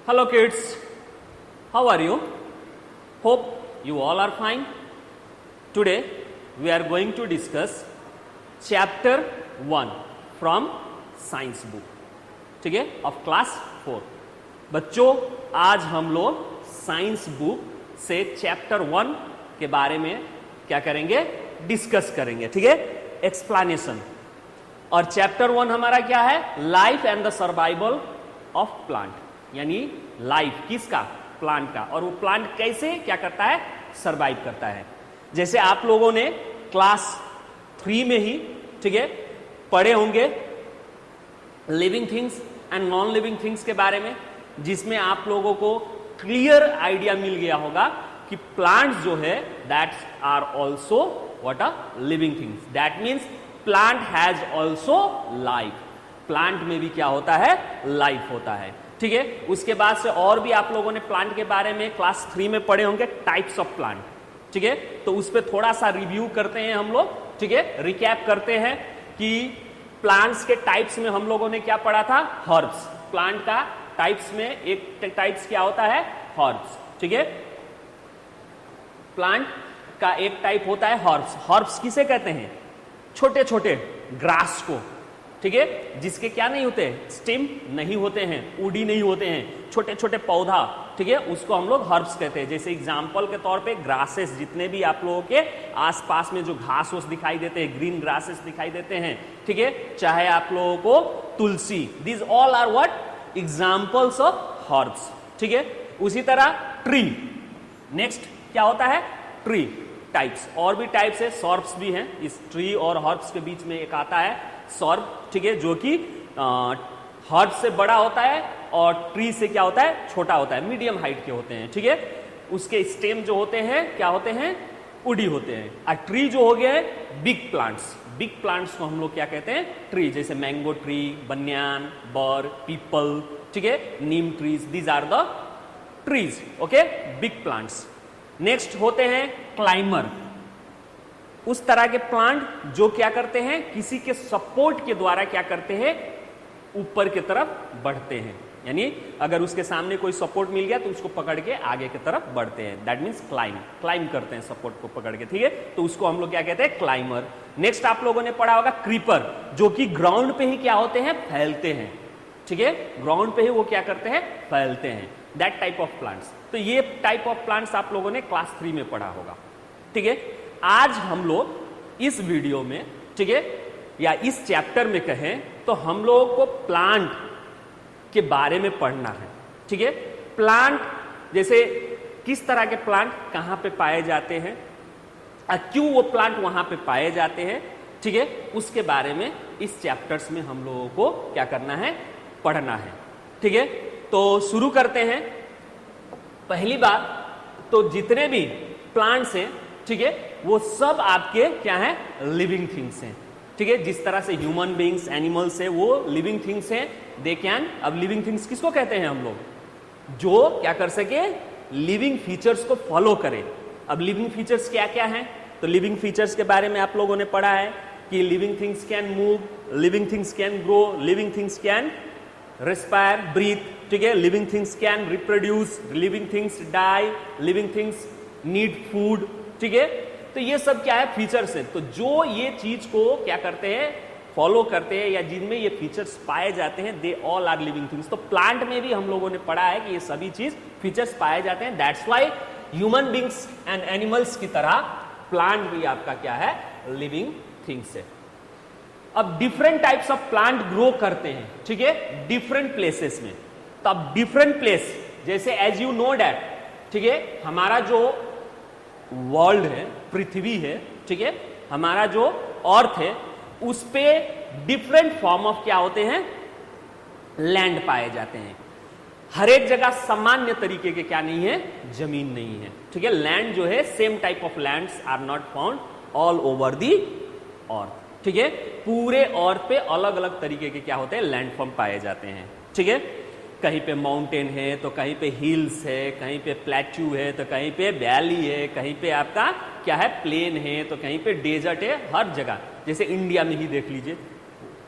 Hello kids, how are you? Hope you all are fine. Today we are going to discuss chapter 1 from science book, ठीक है, of class 4. बच्चों, आज हम लोग science book से chapter 1 के बारे में क्या करेंगे, डिस्कस करेंगे, ठीक है, एक्सप्लेनेशन. और चैप्टर 1 हमारा क्या है, life and the survival of plant, यानी लाइफ किसका, प्लांट का, और वो प्लांट कैसे क्या करता है, सरवाइव करता है. जैसे आप लोगों ने क्लास 3 में ही, ठीक है, पढ़े होंगे living things and non living things के बारे में, जिसमें आप लोगों को क्लियर आइडिया मिल गया होगा कि प्लांट्स जो है that's are also what a living things. That means plant has also life. Plant में भी क्या होता है, लाइफ होता है, ठीक है. उसके बाद से और भी आप लोगों ने प्लांट के बारे में क्लास 3 में पढ़े होंगे, टाइप्स ऑफ प्लांट, ठीक है. तो उस पर थोड़ा सा रिव्यू करते हैं हम लोग, ठीक है, रिकैप करते हैं कि प्लांट्स के टाइप्स में हम लोगों ने क्या पढ़ा था, हर्ब्स. प्लांट का टाइप्स में एक टाइप्स क्या होता है, हर्ब्स, ठीक है. प्लांट का एक टाइप होता है हर्ब्स. हर्ब्स किसे कहते हैं, छोटे छोटे ग्रास को, ठीक है, जिसके क्या नहीं होते, स्टेम नहीं होते हैं, उड़ी नहीं होते हैं, छोटे छोटे पौधा, ठीक है, उसको हम लोग हर्ब्स कहते हैं. जैसे एग्जांपल के तौर पे ग्रासेस, जितने भी आप लोगों के आसपास में जो घास ओस दिखाई देते हैं, ग्रीन ग्रासेस दिखाई देते हैं, ठीक है, चाहे आप लोगों को तुलसी, this all are what, examples of herbs, ठीक है. उसी तरह ट्री, नेक्स्ट क्या होता है, ट्री टाइप्स. और भी टाइप्स है, सॉर्ब्स भी हैं. इस ट्री और हर्ब्स के बीच में एक आता है सॉर्ब, ठीक है, जो कि हर्ब से बड़ा होता है और ट्री से क्या होता है, छोटा होता है, मीडियम हाइट के होते हैं, ठीक है. उसके स्टेम जो होते हैं क्या होते हैं, उडी होते हैं. और ट्री जो हो गया है बिग प्लांट्स. बिग प्लांट्स को हम लोग क्या कहते हैं, ट्री. जैसे मैंगो ट्री, बनियान, बर, पीपल, ठीक है, neem trees, these are the trees, okay, big plants. Next होते हैं क्लाइमर. उस तरह के प्लांट जो क्या करते हैं, किसी के सपोर्ट के द्वारा क्या करते हैं, ऊपर की तरफ बढ़ते हैं. यानी अगर उसके सामने कोई सपोर्ट मिल गया तो उसको पकड़ के आगे की तरफ बढ़ते हैं. दैट मीन्स क्लाइम करते हैं सपोर्ट को पकड़ के, ठीक है. तो उसको हम लोग क्या कहते हैं, क्लाइमर. नेक्स्ट आप लोगों ने पढ़ा होगा क्रीपर, जो कि ग्राउंड पे ही क्या होते हैं, फैलते हैं, ठीक है, ग्राउंड पे ही वो क्या करते हैं, फैलते हैं. That type of plants. तो ये टाइप ऑफ प्लांट्स आप लोगों ने क्लास 3 में पढ़ा होगा, ठीक है. आज हम लोग इस वीडियो में, ठीक है, या इस चैप्टर में कहें तो हम लोगों को प्लांट के बारे में पढ़ना है, ठीक है. प्लांट जैसे किस तरह के प्लांट कहां पे पाए जाते हैं, क्यों वो प्लांट वहां पे पाए जाते हैं, ठीक है, उसके बारे में इस चैप्टर्स में हम लोगों को क्या करना है, पढ़ना है, ठीक है. तो शुरू करते हैं. पहली बात तो जितने भी प्लांट्स हैं, ठीक है, वो सब आपके क्या है, लिविंग थिंग्स हैं, ठीक है. जिस तरह से ह्यूमन बीइंग्स, एनिमल्स है, वो लिविंग थिंग्स हैं. दे कैन, अब लिविंग थिंग्स किसको कहते हैं हम लोग, जो क्या कर सके, लिविंग फीचर्स को फॉलो करे. अब लिविंग फीचर्स क्या क्या हैं, तो लिविंग फीचर्स के बारे में आप लोगों ने पढ़ा है कि living things can move, living things can grow, living things can respire, breathe, ठीक है, living things can reproduce, living things die, living things need food, ठीक है. तो ये सब क्या है, फीचर्स हैं. तो जो ये चीज को क्या करते हैं, फॉलो करते हैं, या जिनमें ये फीचर्स पाए जाते हैं, they all are living things. तो प्लांट में भी हम लोगों ने पढ़ा है कि ये सभी चीज फीचर्स पाए जाते हैं. That's why human beings and animals की तरह प्लांट भी आपका क्या है, लिविंग थिंग्स है. अब different types of plant grow करते हैं, ठीक है, डिफरेंट प्लेसेस में. तो अब डिफरेंट प्लेस, जैसे एज यू नो डैट, ठीक है, हमारा जो वर्ल्ड है, पृथ्वी है, ठीक है, हमारा जो अर्थ है, उस पे डिफरेंट फॉर्म ऑफ क्या होते हैं, लैंड पाए जाते हैं. हर एक जगह सामान्य तरीके के क्या नहीं है, जमीन नहीं है, ठीक है. लैंड जो है, same type of lands are not found all over the earth, ठीक है. पूरे अर्थ पे अलग अलग तरीके के क्या होते हैं, लैंडफॉर्म पाए जाते हैं, ठीक है. कहीं पे माउंटेन है तो कहीं पे हिल्स है, कहीं पे प्लेट्यू है तो कहीं पे वैली है, कहीं पे आपका क्या है, प्लेन है, तो कहीं पे डेजर्ट है. हर जगह, जैसे इंडिया में ही देख लीजिए,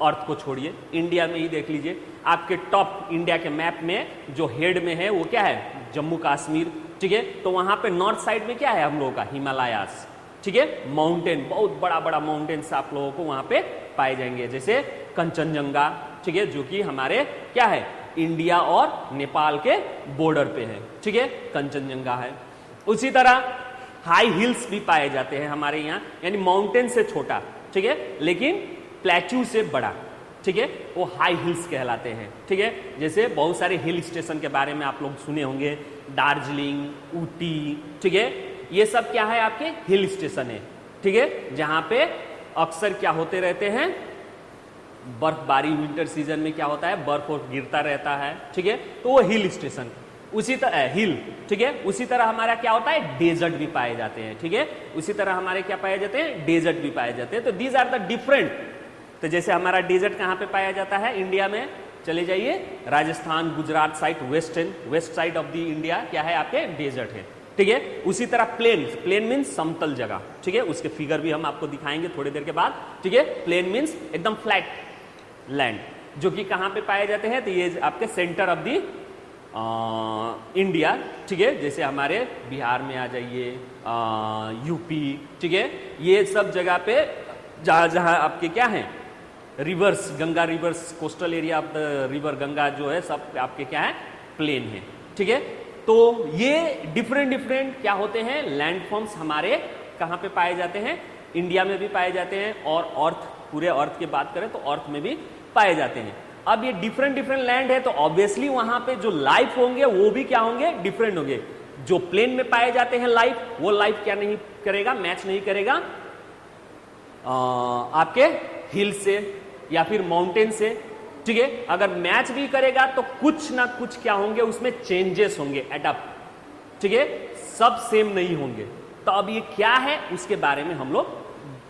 अर्थ को छोड़िए, इंडिया में ही देख लीजिए, आपके टॉप इंडिया के मैप में जो हेड में है वो क्या है, जम्मू कश्मीर, ठीक है। तो वहां पे नॉर्थ साइड में क्या है हम लोगों का, हिमालयास, ठीक है। माउंटेन, बहुत बड़ा बड़ा माउंटेन्स आप लोगों को वहां पे पाए जाएंगे, जैसे कंचनजंगा, ठीक है, जो कि हमारे क्या है, इंडिया और नेपाल के बॉर्डर पे है, ठीक है, कंचनजंगा है। उसी तरह हाई हिल्स भी पाए जाते हैं हमारे यहाँ, यानी माउंटेन से छोटा, ठीक है, लेकिन प्लेट्यू से बड़ा, ठीक है, वो हाई हिल्स कहलाते हैं, ठीक है। जैसे बहुत सारे हिल स्टेशन के बारे में आप लोग सुने होंगे, दार्जिलिंग, ऊटी, ठीक है, ये सब क्या है, आपके हिल स्टेशन है, ठीक है, जहां पे अक्सर क्या होते रहते हैं, बर्फबारी, विंटर सीजन में क्या होता है, बर्फ और गिरता रहता है, ठीक है, तो वो हिल स्टेशन, उसी तरह हिल, ठीक है। उसी तरह हमारा क्या होता है, डेजर्ट भी पाए जाते हैं, ठीक है। उसी तरह हमारे क्या पाए जाते हैं, डेजर्ट भी पाए जाते हैं। तो दीज आर द डिफरेंट। तो जैसे हमारा डेजर्ट कहाँ पे पाया जाता है इंडिया में, चले जाइए Rajasthan, Gujarat side, west side of the India क्या है, आपके डेजर्ट है, ठीक है। उसी तरह प्लेन मीन्स समतल जगह, ठीक है, उसके फिगर भी हम आपको दिखाएंगे थोड़ी देर के बाद, ठीक है। प्लेन मीन्स एकदम फ्लैट लैंड, जो कि कहाँ पे पाए जाते हैं, तो ये आपके सेंटर ऑफ द इंडिया, ठीक है। जैसे हमारे बिहार में आ जाइए, यूपी, ठीक है, ये सब जगह पे जहाँ जहाँ आपके क्या है, reverse, Ganga reverse, coastal area of the river Ganga जो है, सब आपके क्या है, प्लेन है, ठीक है। तो ये डिफरेंट क्या होते हैं, लैंडफॉर्म्स हमारे कहाँ पे पाए जाते हैं, इंडिया में भी पाए जाते हैं, और पूरे अर्थ की बात करें तो अर्थ में भी पाए जाते हैं। अब ये डिफरेंट लैंड है, तो ऑब्वियसली वहां पे जो लाइफ होंगे वो भी क्या होंगे, डिफरेंट होंगे। जो प्लेन में पाए जाते हैं लाइफ, वो लाइफ क्या नहीं करेगा, मैच नहीं करेगा आपके हिल से या फिर माउंटेन से, ठीक है। अगर मैच भी करेगा तो कुछ ना कुछ क्या होंगे, उसमें चेंजेस होंगे, एडप्ट, ठीक है, सब सेम नहीं होंगे। तो अब ये क्या है, उसके बारे में हम लोग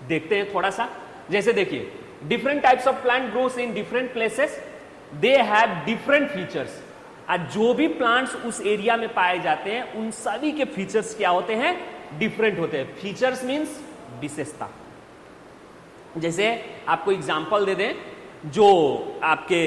देखते हैं थोड़ा सा। जैसे देखिए, different types of plant grows in different places, they have different features। आज जो भी प्लांट्स उस एरिया में पाए जाते हैं उन सभी के फीचर्स क्या होते हैं, डिफरेंट होते हैं। फीचर्स मींस विशेषता। जैसे आपको एग्जांपल दे दें, जो आपके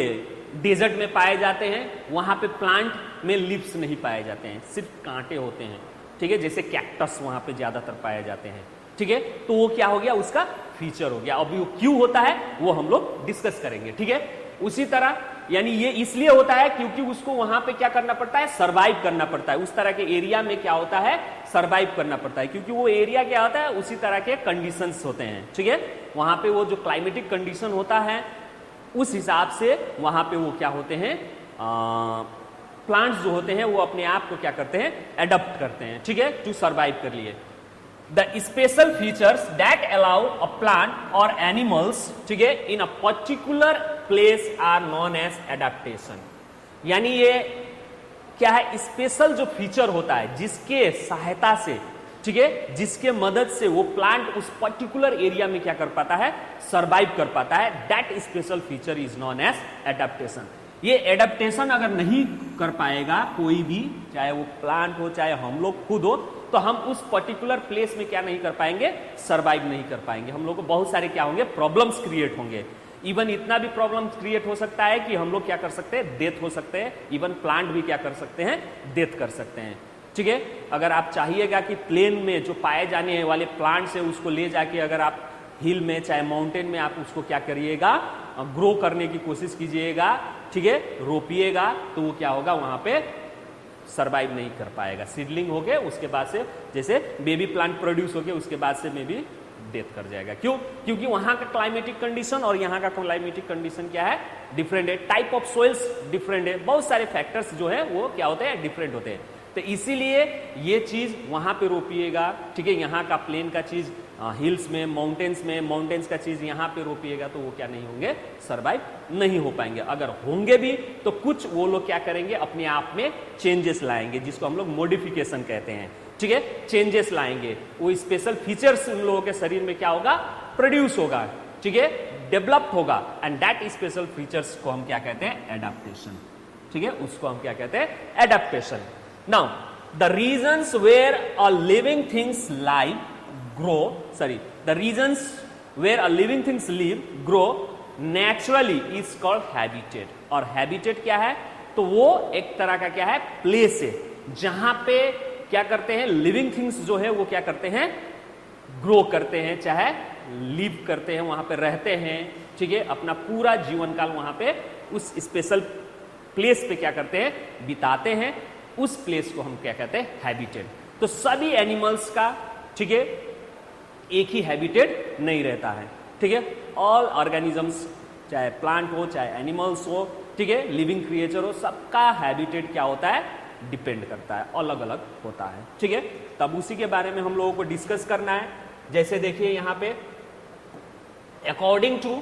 डेजर्ट में पाए जाते हैं वहां पे प्लांट में लीव्स नहीं पाए जाते हैं, सिर्फ कांटे होते हैं, ठीक है। जैसे कैक्टस वहां पे ज्यादातर पाए जाते हैं, ठीक है। तो वो क्या हो गया, उसका फीचर हो गया। अभी वो क्यों होता है वो हम लोग डिस्कस करेंगे, ठीक है। उसी तरह यानी ये इसलिए होता है क्योंकि उसको वहां पे क्या करना पड़ता है, सरवाइव करना पड़ता है। उस तरह के एरिया में क्या होता है, सरवाइव करना पड़ता है, क्योंकि वो एरिया क्या होता है, उसी तरह के कंडीशंस होते हैं, ठीक है। वहां पे वो जो क्लाइमेटिक कंडीशन होता है उस हिसाब से वहां पे वो क्या होते हैं, प्लांट्स जो होते हैं वो अपने आप को क्या करते हैं, एडप्ट करते हैं, ठीक है, टू सर्वाइव कर लिए। The special features that allow a plant or animals, ठीक है, in a particular place are known as adaptation। यानी ये क्या है, स्पेशल जो फीचर होता है जिसके सहायता से, ठीक है, जिसके मदद से वो प्लांट उस पर्टिकुलर एरिया में क्या कर पाता है, सरवाइव कर पाता है, that special feature is known as adaptation. ये एडेप्टेशन अगर नहीं कर पाएगा कोई भी, चाहे वो प्लांट हो चाहे हम लोग खुद हो, तो हम उस पर्टिकुलर प्लेस में क्या नहीं कर पाएंगे, सरवाइव नहीं कर पाएंगे। हम लोग को बहुत सारे क्या होंगे, प्रॉब्लम्स क्रिएट होंगे। इवन इतना भी प्रॉब्लम्स क्रिएट हो सकता है कि हम लोग क्या कर सकते हैं, डेथ हो सकते हैं। इवन प्लांट भी क्या कर सकते हैं, डेथ कर सकते हैं, ठीक है। अगर आप चाहिएगा कि प्लेन में जो पाए जाने वाले प्लांट्स है उसको ले जाके अगर आप हिल में चाहे माउंटेन में आप उसको क्या करिएगा, ग्रो करने की कोशिश कीजिएगा, ठीक है, रोपिएगा, तो वो क्या होगा, वहां पे सरवाइव नहीं कर पाएगा। सीडलिंग हो गए, उसके बाद से जैसे बेबी प्लांट प्रोड्यूस हो गए, उसके बाद से मे बी डेथ कर जाएगा। क्यों? क्योंकि वहां का क्लाइमेटिक कंडीशन और यहाँ का क्लाइमेटिक कंडीशन क्या है, डिफरेंट है। टाइप ऑफ सोइल्स डिफरेंट है, बहुत सारे फैक्टर्स जो है वो क्या होते हैं, डिफरेंट होते हैं। तो इसीलिए ये चीज वहां पे रोपिएगा, ठीक है, यहाँ का प्लेन का चीज हिल्स में, माउंटेन्स का चीज यहाँ पे रोपिएगा तो वो क्या नहीं होंगे, सरवाइव नहीं हो पाएंगे। अगर होंगे भी तो कुछ वो लोग क्या करेंगे, अपने आप में चेंजेस लाएंगे, जिसको हम लोग मॉडिफिकेशन कहते हैं, ठीक है, चेंजेस लाएंगे। वो स्पेशल फीचर्स उन लोगों के शरीर में क्या होगा, प्रोड्यूस होगा, ठीक है, डेवलप होगा, एंड दैट स्पेशल फीचर्स को हम क्या कहते हैं, एडाप्टेशन, ठीक है, उसको हम क्या कहते हैं, adaptation. Now, the reasons where a living things the reasons where a living things live, grow naturally is called habitat। और हैबिटेट क्या है, तो वो एक तरह का क्या है, प्लेस है जहां पे क्या करते हैं, लिविंग थिंग्स जो है वो क्या करते हैं, ग्रो करते हैं, चाहे लिव करते हैं, वहां पे रहते हैं, ठीक है, अपना पूरा जीवन काल वहां पे उस स्पेशल प्लेस पे क्या करते हैं, बिताते हैं। उस प्लेस को हम क्या कहते हैं, हैबिटेट। तो सभी एनिमल्स का, ठीक है, एक ही हैबिटेट नहीं रहता है, ठीक है। ऑल ऑर्गेनिजम्स, चाहे प्लांट हो चाहे एनिमल्स हो, ठीक है, लिविंग क्रिएचर हो, सबका हैबिटेट क्या होता है, डिपेंड करता है, अलग अलग होता है, ठीक है। तब उसी के बारे में हम लोगों को डिस्कस करना है। जैसे देखिए यहां पे अकॉर्डिंग टू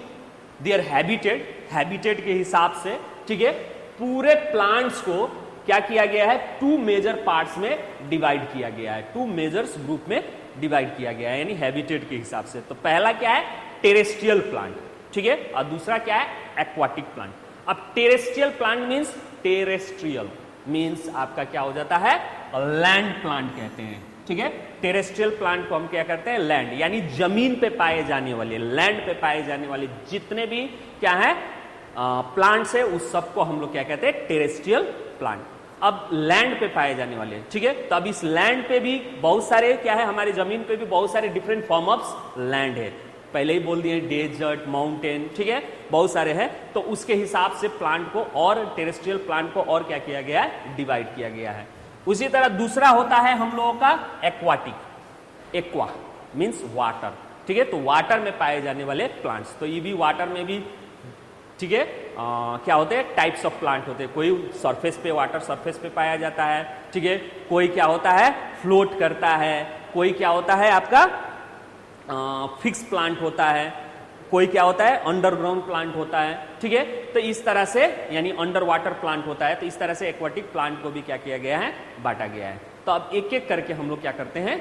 देयर हैबिटेट के हिसाब से, ठीक है, पूरे प्लांट्स को क्या किया गया है, टू मेजर पार्ट्स में डिवाइड किया गया है, टू मेजर्स ग्रुप में डिवाइड किया गया है, यानी हैबिटेट के हिसाब से। तो पहला क्या है, टेरेस्ट्रियल प्लांट, ठीक है, और दूसरा क्या है, एक्वाटिक प्लांट। अब terrestrial plant means, terrestrial means आपका क्या हो जाता है, लैंड प्लांट कहते हैं, ठीक है। टेरेस्ट्रियल प्लांट को हम क्या करते हैं, लैंड, यानी जमीन पे पाए जाने वाले, लैंड पे पाए जाने वाले जितने भी क्या है प्लांट्स है, उस सबको हम लोग क्या कहते हैं, टेरेस्ट्रियल प्लांट। अब लैंड पे पाए जाने वाले, ठीक है, तो अब इस लैंड पे भी बहुत सारे क्या है, हमारे जमीन पे भी बहुत सारे डिफरेंट फॉर्म ऑफ लैंड है, पहले ही बोल दिए, डेजर्ट, माउंटेन, ठीक है, बहुत सारे हैं। तो उसके हिसाब से प्लांट को और टेरेस्ट्रियल प्लांट को और क्या किया गया है, डिवाइड किया गया है। उसी तरह दूसरा होता है हम लोगों का एक्वाटिक। एक्वा मींस वाटर, ठीक है, तो वाटर में पाए जाने वाले प्लांट्स। तो ये भी वाटर में भी, ठीक है, क्या होते हैं, टाइप्स ऑफ प्लांट होते हैं। कोई सरफेस पे, वाटर सरफेस पे पाया जाता है, ठीक है, कोई क्या होता है, फ्लोट करता है, कोई क्या होता है आपका फिक्स प्लांट होता है, कोई क्या होता है, अंडरग्राउंड प्लांट होता है, ठीक है। तो इस तरह से, यानी अंडर वाटर प्लांट होता है। तो इस तरह से एक्वाटिक प्लांट को भी क्या किया गया है, बांटा गया है। तो अब एक एक करके हम लोग क्या करते हैं,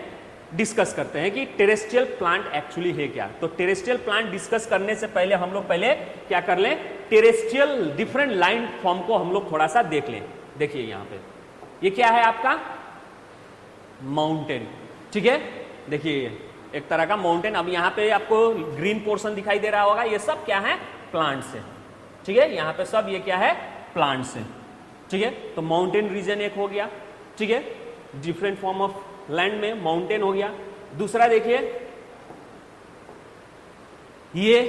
डिस्कस करते हैं कि टेरेस्ट्रियल प्लांट एक्चुअली है क्या। तो टेरेस्ट्रियल प्लांट डिस्कस करने से पहले हम लोग पहले क्या कर लें, टेरेस्ट्रियल डिफरेंट लाइन फॉर्म को हम लोग थोड़ा सा देख लें। देखिए यहां पे ये क्या है आपका, माउंटेन, ठीक है, देखिए एक तरह का माउंटेन। अब यहाँ पे आपको ग्रीन पोर्शन दिखाई दे रहा होगा, ये सब क्या है, प्लांट्स है, ठीक है, यहाँ पे सब ये क्या है, प्लांट्स है, ठीक है। तो माउंटेन रीजन एक हो गया, ठीक है, डिफरेंट फॉर्म ऑफ लैंड में माउंटेन हो गया। दूसरा देखिए ये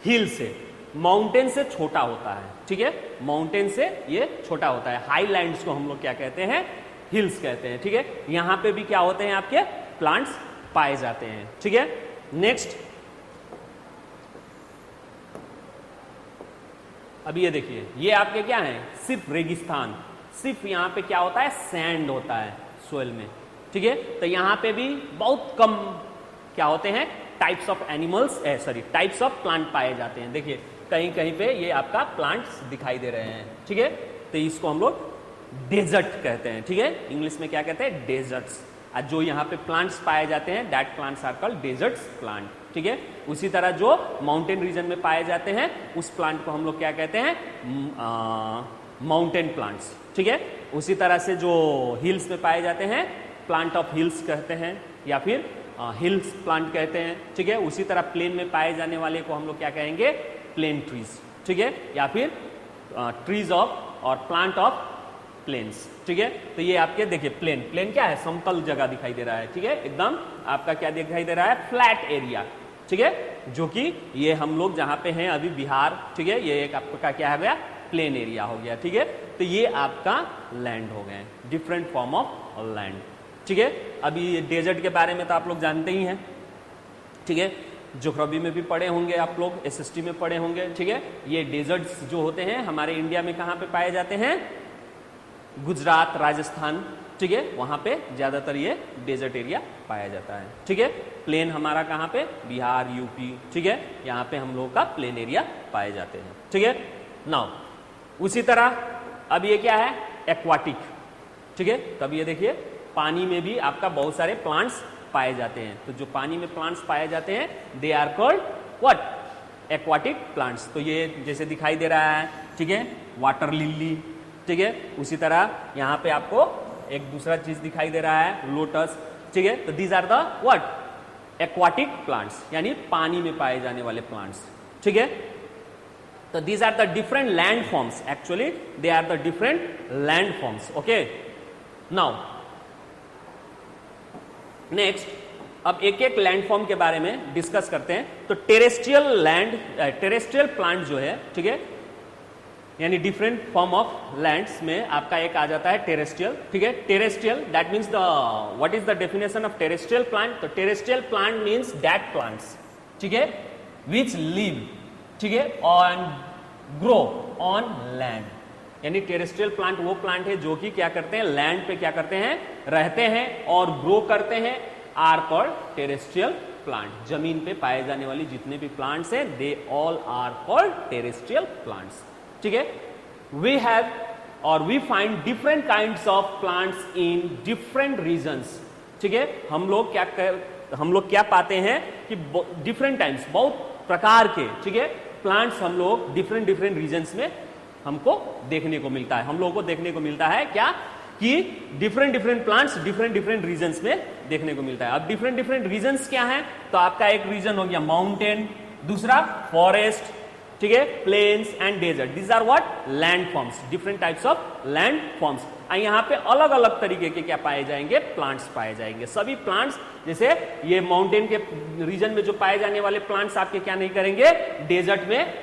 हिल्स है, माउंटेन से छोटा होता है, ठीक है, माउंटेन से ये छोटा होता है। हाईलैंड्स को हम लोग क्या कहते हैं, हिल्स कहते हैं, ठीक है। यहां पे भी क्या होते हैं, आपके प्लांट्स पाए जाते हैं, ठीक है। नेक्स्ट अब ये देखिए, ये आपके क्या है, सिर्फ रेगिस्तान, सिर्फ यहां पे क्या होता है, सैंड होता है सोइल में, ठीक है। तो यहां पे भी बहुत कम क्या होते हैं, types of animals, types of plant पाए जाते हैं। देखिए कहीं कहीं पे ये आपका प्लांट्स दिखाई दे रहे हैं, ठीक है। तो इसको हम लोग डेजर्ट कहते हैं, ठीक है, इंग्लिश में क्या कहते हैं, डेजर्ट्स। जो यहाँ पे प्लांट्स पाए जाते हैं, that plants are called deserts plant, ठीक है। उसी तरह जो माउंटेन रीजन में पाए जाते हैं, उस प्लांट को हम लोग क्या कहते हैं, माउंटेन प्लांट्स, ठीक है। उसी तरह से जो हिल्स में पाए जाते हैं, प्लांट ऑफ हिल्स कहते हैं, या फिर हिल्स प्लांट कहते हैं, ठीक है। उसी तरह प्लेन में पाए जाने वाले को हम लोग क्या कहेंगे, प्लेन ट्रीज, ठीक है, या फिर ट्रीज ऑफ और प्लांट ऑफ प्लेन्स, ठीक है। तो ये आपके देखिए प्लेन, प्लेन क्या है, समतल जगह दिखाई दे रहा है, ठीक है, एकदम आपका क्या दिखाई दे रहा है, फ्लैट एरिया, ठीक है, जो कि ये हम लोग जहां पे हैं अभी बिहार, ठीक है, ये एक आपका क्या हो गया, प्लेन एरिया हो गया, ठीक है। तो ये आपका लैंड हो गए, डिफरेंट फॉर्म ऑफ लैंड, ठीक है। अभी डेजर्ट के बारे में तो आप लोग जानते ही हैं, ठीक है, ज्योग्राफी में भी पढ़े होंगे आप लोग, एसएसटी में पढ़े होंगे, ठीक है। ये डेजर्ट्स जो होते हैं हमारे इंडिया में कहाँ पे पाए जाते हैं, गुजरात, राजस्थान, ठीक है, वहां पे ज्यादातर ये डेजर्ट एरिया पाया जाता है, ठीक है। प्लेन हमारा कहाँ पे, बिहार, यूपी, ठीक है, यहाँ पे हम लोगों का प्लेन एरिया पाए जाते हैं, ठीक है। नाउ उसी तरह अब ये क्या है, एक्वाटिक, ठीक है। तब ये देखिए पानी में भी आपका बहुत सारे प्लांट्स पाए जाते हैं। तो जो पानी में प्लांट्स पाए जाते हैं, they are called what, aquatic plants. तो ये जैसे दिखाई दे रहा है, ठीक है, वाटर लिली, ठीक है। उसी तरह यहाँ पे आपको एक दूसरा चीज दिखाई दे रहा है, लोटस, ठीक है। तो these are the what, aquatic plants, यानी पानी में पाए जाने वाले प्लांट्स, ठीक है। तो these are the different landforms. Actually, they are the different landforms. Okay. Now, next, अब एक एक लैंडफॉर्म के बारे में डिस्कस करते हैं. तो टेरेस्ट्रियल प्लांट जो है, ठीक है, यानी डिफरेंट फॉर्म ऑफ लैंड्स में आपका एक आ जाता है टेरेस्ट्रियल. ठीक है, terrestrial that means the what is the definition of terrestrial plant. तो terrestrial plant means that plants, ठीक है, विच लिव, ठीक है, ऑन ग्रो ऑन लैंड. यानी टेरेस्ट्रियल प्लांट वो प्लांट है जो कि क्या करते हैं, लैंड पे क्या करते हैं, रहते हैं और ग्रो करते हैं. Are called terrestrial plant. जमीन पे पाए जाने वाली जितने भी प्लांट्स हैं, they all are called terrestrial plants. ठीक है, वी हैव और we find different kinds of plants in different regions. ठीक है, हम लोग क्या पाते हैं कि डिफरेंट टाइम्स, बहुत प्रकार के, ठीक है, प्लांट्स हम लोग डिफरेंट रीजन्स में हमको देखने को मिलता है. हम लोगों को देखने को मिलता है क्या कि डिफरेंट प्लांट्स डिफरेंट रीजन्स में देखने को मिलता है. अब डिफरेंट रीजन्स क्या है, तो आपका एक रीजन हो गया माउंटेन, दूसरा फॉरेस्ट, ठीक है, plains and desert. These are what, land forms. Different types of land forms. यहाँ पे अलग अलग तरीके के क्या पाए जाएंगे, प्लांट्स पाए जाएंगे. सभी प्लांट्स, जैसे ये माउंटेन के रीजन में जो पाए जाने वाले प्लांट्स आपके क्या नहीं करेंगे, डेजर्ट में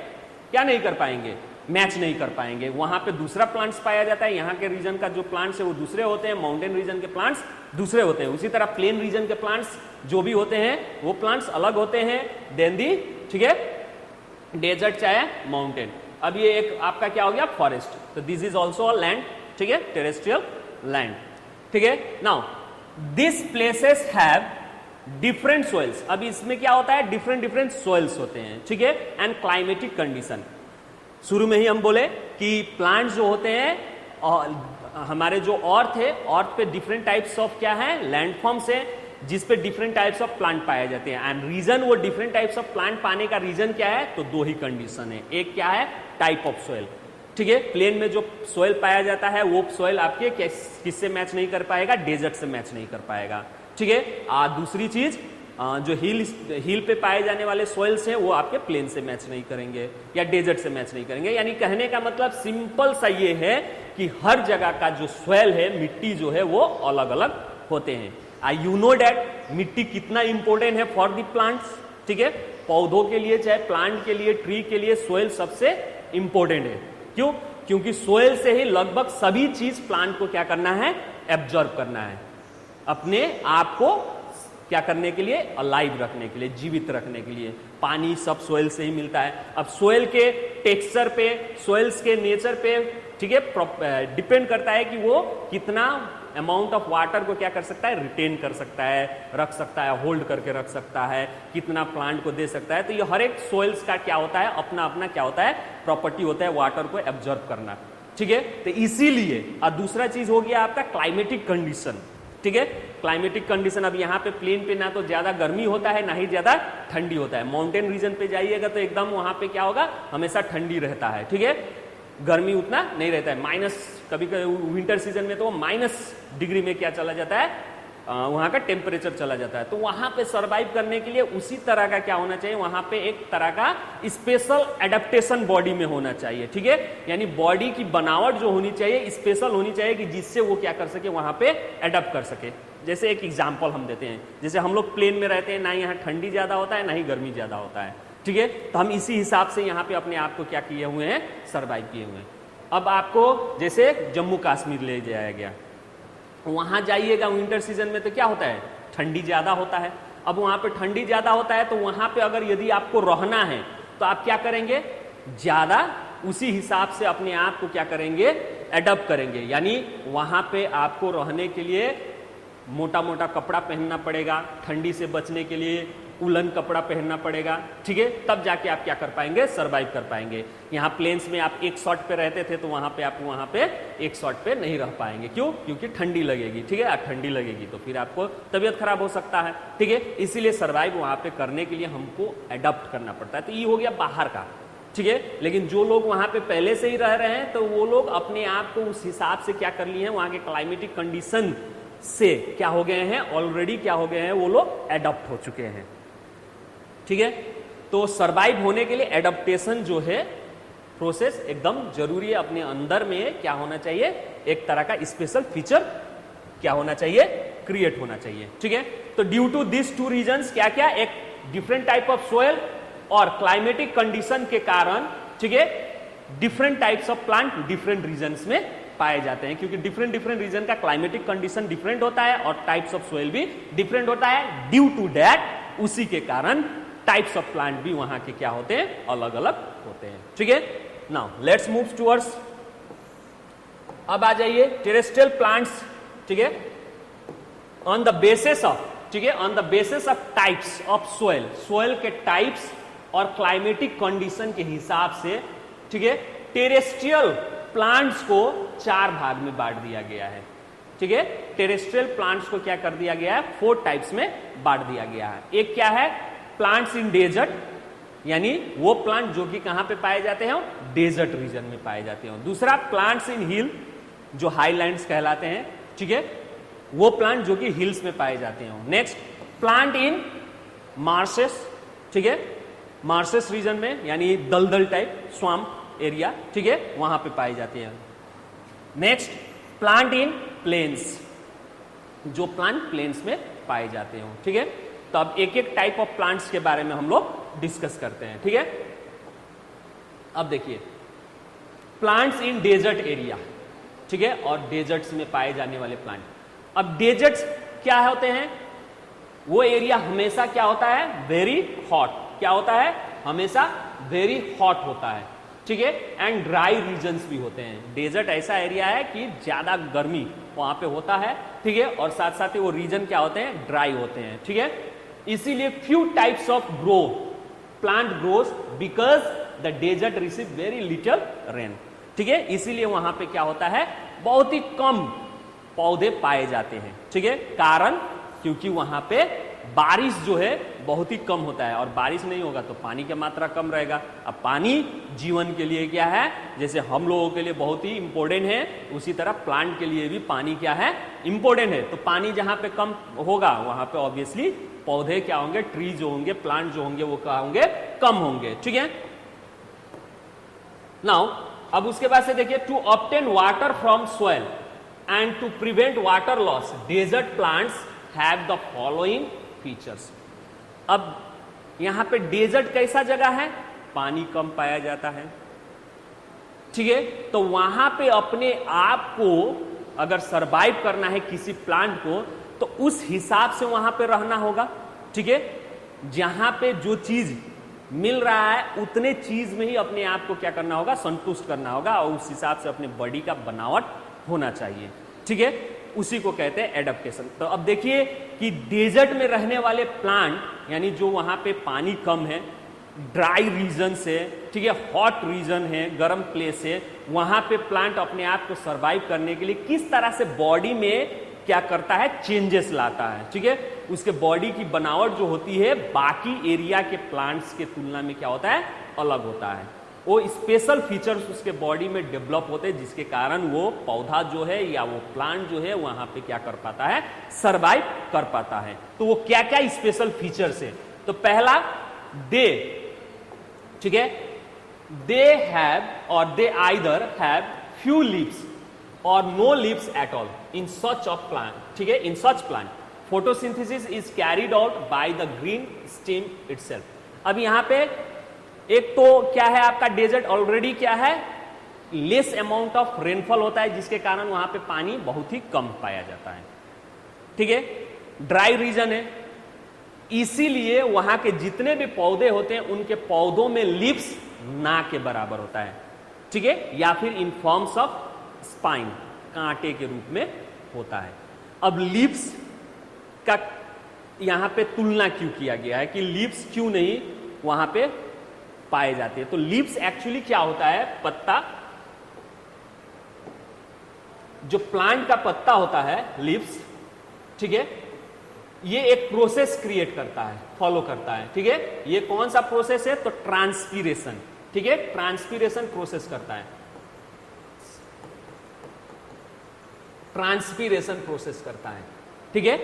क्या नहीं कर पाएंगे, मैच नहीं कर पाएंगे. वहां पे दूसरा प्लांट्स पाया जाता है. यहाँ के रीजन का जो प्लांट्स है वो दूसरे होते हैं, माउंटेन रीजन के प्लांट्स दूसरे होते हैं. उसी तरह प्लेन रीजन के प्लांट्स जो भी होते हैं वो प्लांट्स अलग होते हैं देन दी, ठीक है, डेजर्ट चाहे माउंटेन. अब ये एक आपका क्या हो गया, फॉरेस्ट. तो this is also a land, ठीक है, टेरेस्ट्रियल लैंड. ठीक है, now this places have different soils. अब इसमें क्या होता है, डिफरेंट सोइल्स होते हैं, ठीक है, एंड क्लाइमेटिक कंडीशन. शुरू में ही हम बोले कि प्लांट्स जो होते हैं, हमारे जो अर्थ है, अर्थ पे डिफरेंट टाइप्स ऑफ क्या है, लैंडफॉर्म्स है, जिस पे डिफरेंट टाइप्स ऑफ प्लांट पाए जाते हैं. एंड रीजन, वो डिफरेंट टाइप्स ऑफ प्लांट पाने का रीजन क्या है, तो दो ही कंडीशन है. एक क्या है, टाइप ऑफ सोइल. ठीक है, प्लेन में जो सोइल पाया जाता है वो सोइल आपके किससे मैच नहीं कर पाएगा, डेजर्ट से मैच नहीं कर पाएगा. ठीक है, दूसरी चीज, जो हिल पे पाए जाने वाले सोइल्स हैं वो आपके प्लेन से मैच नहीं करेंगे या डेजर्ट से मैच नहीं करेंगे. यानी कहने का मतलब सिंपल सा ये है कि हर जगह का जो सोइल है, मिट्टी जो है वो अलग अलग होते हैं. यू नो डैट मिट्टी कितना इंपॉर्टेंट है फॉर द प्लांट्स. ठीक है, पौधों के लिए, चाहे प्लांट के लिए, ट्री के लिए सोइल सबसे इंपॉर्टेंट है. क्यों? क्योंकि सोइल से ही लगभग सभी चीज प्लांट को क्या करना है, एब्जॉर्ब करना है, अपने आप को क्या करने के लिए, अलाइव रखने के लिए, जीवित रखने के लिए. पानी सब सोइल से ही मिलता है. अब सोइल के टेक्सचर पे, सोइल्स के नेचर पे, ठीक है, डिपेंड करता है कि वो कितना अमाउंट ऑफ वाटर को क्या कर सकता है, रिटेन कर सकता है, रख सकता है, होल्ड करके रख सकता है, कितना प्लांट को दे सकता है. तो ये हर एक सोइल्स का क्या होता है, अपना अपना क्या होता है, प्रॉपर्टी होता है, वाटर को एब्जॉर्ब करना. ठीक है, तो इसीलिए. और दूसरा चीज हो गया आपका क्लाइमेटिक कंडीशन. ठीक है, क्लाइमेटिक कंडीशन. अब यहाँ पे प्लेन पे ना तो ज्यादा गर्मी होता है, ना ही ज्यादा ठंडी होता है. माउंटेन रीजन पे जाइएगा तो एकदम वहां पे क्या होगा, हमेशा ठंडी रहता है. ठीक है, गर्मी उतना नहीं रहता है. माइनस, कभी कभी विंटर सीजन में तो -डिग्री में क्या चला जाता है, वहां का टेम्परेचर चला जाता है. तो वहां पे सरवाइव करने के लिए उसी तरह का क्या होना चाहिए, वहां पे एक तरह का स्पेशल एडेप्टेशन बॉडी में होना चाहिए. ठीक है, यानी बॉडी की बनावट जो होनी चाहिए स्पेशल होनी चाहिए कि जिससे वो क्या कर सके, वहां पे एडेप्ट कर सके. जैसे एक एग्जांपल हम देते हैं, जैसे हम लोग प्लेन में रहते हैं, ना यहाँ ठंडी ज्यादा होता है ना ही गर्मी ज्यादा होता है. ठीक है, तो हम इसी हिसाब से यहाँ पे अपने आप को क्या किए हुए हैं, सरवाइव किए हुए हैं. अब आपको जैसे जम्मू कश्मीर ले जाया गया, वहां जाइएगा विंटर सीजन में तो क्या होता है, ठंडी ज्यादा होता है. अब वहां पे ठंडी ज्यादा होता है तो वहां पे अगर यदि आपको रहना है तो आप क्या करेंगे, ज्यादा उसी हिसाब से अपने आप को क्या करेंगे, एडप्ट करेंगे. यानी वहां पे आपको रहने के लिए मोटा मोटा कपड़ा पहनना पड़ेगा, ठंडी से बचने के लिए उलन कपड़ा पहनना पड़ेगा. ठीक है, तब जाके आप क्या कर पाएंगे, सरवाइव कर पाएंगे. यहाँ प्लेन्स में आप एक शॉर्ट पे रहते थे तो वहां पे आप वहां पे एक शॉर्ट पे नहीं रह पाएंगे. क्यों? क्योंकि ठंडी लगेगी. ठीक है, ठंडी लगेगी तो फिर आपको तबीयत खराब हो सकता है. ठीक है, इसीलिए सरवाइव वहां पे करने के लिए हमको एडप्ट करना पड़ता है. तो ये हो गया बाहर का. ठीक है, लेकिन जो लोग वहां पे पहले से ही रह रहे हैं तो वो लोग अपने आप को उस हिसाब से क्या कर लिए हैं, वहां के क्लाइमेटिक कंडीशन से क्या हो गए हैं, ऑलरेडी क्या हो गए हैं, वो लोग एडप्ट हो चुके हैं. ठीक है, तो सरवाइव होने के लिए एडप्टेशन जो है प्रोसेस एकदम जरूरी है। अपने अंदर में क्या होना चाहिए, एक तरह का स्पेशल फीचर क्या होना चाहिए, क्रिएट होना चाहिए। ठीक है, तो due to this two reasons क्या क्या, एक डिफरेंट टाइप ऑफ सोयल और क्लाइमेटिक कंडीशन के कारण, ठीक है, different types of plant different regions में पाए जाते हैं, क्योंकि डिफरेंट डिफरेंट रीजन का क्लाइमेटिक कंडीशन डिफरेंट होता है और टाइप्स ऑफ सोयल भी डिफरेंट होता है। ड्यू टू दैट, उसी के कारण टाइप्स ऑफ प्लांट भी वहां के क्या होते हैं, अलग अलग होते हैं। ठीक है, नाउ लेट्स मूव टुवर्ड्स, अब आ जाइए टेरेस्ट्रियल प्लांट्स। ठीक है, ऑन द बेसिस ऑफ, ठीक है, on the basis of types of soil, soil के टाइप्स और क्लाइमेटिक कंडीशन के हिसाब से, ठीक है, टेरेस्ट्रियल प्लांट्स को 4 भाग में बांट दिया गया है। ठीक है, टेरेस्ट्रियल प्लांट्स को क्या कर दिया गया है, 4 टाइप्स में बांट दिया गया है। एक क्या है, प्लांट्स इन डेजर्ट, यानी वो प्लांट जो कि कहां पे पाए जाते हैं, डेजर्ट रीजन में पाए जाते हैं। दूसरा प्लांट्स इन हिल, जो हाईलैंड्स कहलाते हैं। ठीक है, वो प्लांट जो कि हिल्स में पाए जाते हैं। नेक्स्ट, प्लांट इन मार्शेस, ठीक है, मार्शेस रीजन में, यानी दलदल टाइप स्वाम्प एरिया, ठीक है, वहां पे पाए जाते हैं। नेक्स्ट, प्लांट इन प्लेन्स, जो प्लांट प्लेन्स में पाए जाते हो। ठीक है, तो अब एक एक टाइप ऑफ प्लांट्स के बारे में हम लोग डिस्कस करते हैं। ठीक है, अब देखिए प्लांट्स इन डेजर्ट एरिया, ठीक है, और डेजर्ट्स में पाए जाने वाले प्लांट। अब डेजर्ट्स क्या होते हैं, वो एरिया हमेशा क्या होता है, वेरी हॉट, क्या होता है, हमेशा वेरी हॉट होता है। ठीक है, एंड ड्राई रीजन्स भी होते हैं। डेजर्ट ऐसा एरिया है कि ज्यादा गर्मी वहां पे होता है। ठीक है, और साथ साथ ही वो रीजन क्या होते हैं, ड्राई होते हैं। ठीक है, इसीलिए few types of grow plant grows because the desert receive very little rain. ठीक है, इसीलिए वहां पे क्या होता है, बहुत ही कम पौधे पाए जाते हैं। ठीक है, कारण क्योंकि वहां पे बारिश जो है बहुत ही कम होता है, और बारिश नहीं होगा तो पानी की मात्रा कम रहेगा। अब पानी जीवन के लिए क्या है, जैसे हम लोगों के लिए बहुत ही इंपॉर्टेंट है, उसी तरह प्लांट के लिए भी पानी क्या है, इंपॉर्टेंट है। तो पानी जहां पे कम होगा वहां पे ऑब्वियसली पौधे क्या होंगे, ट्री जो होंगे, प्लांट जो होंगे, वो क्या होंगे, कम होंगे। ठीक है, नाउ अब उसके बाद से देखिए, to obtain water from soil and to prevent water loss, desert plants have the following features. अब यहां पे डेजर्ट कैसा जगह है, पानी कम पाया जाता है। ठीक है, तो वहां पे अपने आप को अगर सरवाइव करना है किसी प्लांट को, तो उस हिसाब से वहां पे रहना होगा। ठीक है, जहां पे जो चीज मिल रहा है उतने चीज में ही अपने आप को क्या करना होगा, संतुष्ट करना होगा, और उस हिसाब से अपने बॉडी का बनावट होना चाहिए। ठीक है, उसी को कहते हैं एडेप्टेशन। तो अब देखिए कि डेजर्ट में रहने वाले प्लांट, यानी जो वहां पे पानी कम है, ड्राई रीजन से, ठीक है, हॉट रीजन है, गर्म प्लेस है, वहां पे प्लांट अपने आप को सरवाइव करने के लिए किस तरह से बॉडी में क्या करता है, चेंजेस लाता है। ठीक है, उसके बॉडी की बनावट जो होती है बाकी एरिया के प्लांट्स के तुलना में क्या होता है, अलग होता है। वो स्पेशल फीचर्स उसके बॉडी में डेवलप होते हैं, जिसके कारण वो पौधा जो है या वो प्लांट जो है वहां पे क्या कर पाता है, सरवाइव कर पाता है। तो वो क्या क्या स्पेशल फीचर्स है, तो पहला दे, ठीक है, दे हैव और they either have few leaves और no leaves at all in such of plant. ठीक है, in such plant photosynthesis is carried out by the green stem itself. अब यहां पे एक तो क्या है, आपका डेजर्ट ऑलरेडी क्या है, लेस अमाउंट ऑफ रेनफॉल होता है, जिसके कारण वहां पे पानी बहुत ही कम पाया जाता है। ठीक है, ड्राई रीजन है, इसीलिए वहां के जितने भी पौधे होते हैं उनके पौधों में लीव्स ना के बराबर होता है। ठीक है, या फिर इन फॉर्म्स ऑफ स्पाइन, कांटे के रूप में होता है। अब लीव्स का यहां पे तुलना क्यों किया गया है कि लीव्स क्यों नहीं वहां पे पाए जाते हैं, तो लीव्स एक्चुअली क्या होता है, पत्ता, जो प्लांट का पत्ता होता है, लीव्स, ठीक है, ये एक प्रोसेस क्रिएट करता है, फॉलो करता है। ठीक है, ये कौन सा प्रोसेस है, तो ट्रांसपीरेशन। ठीक है, ट्रांसपीरेशन प्रोसेस करता है, ट्रांसपीरेशन प्रोसेस करता है। ठीक है,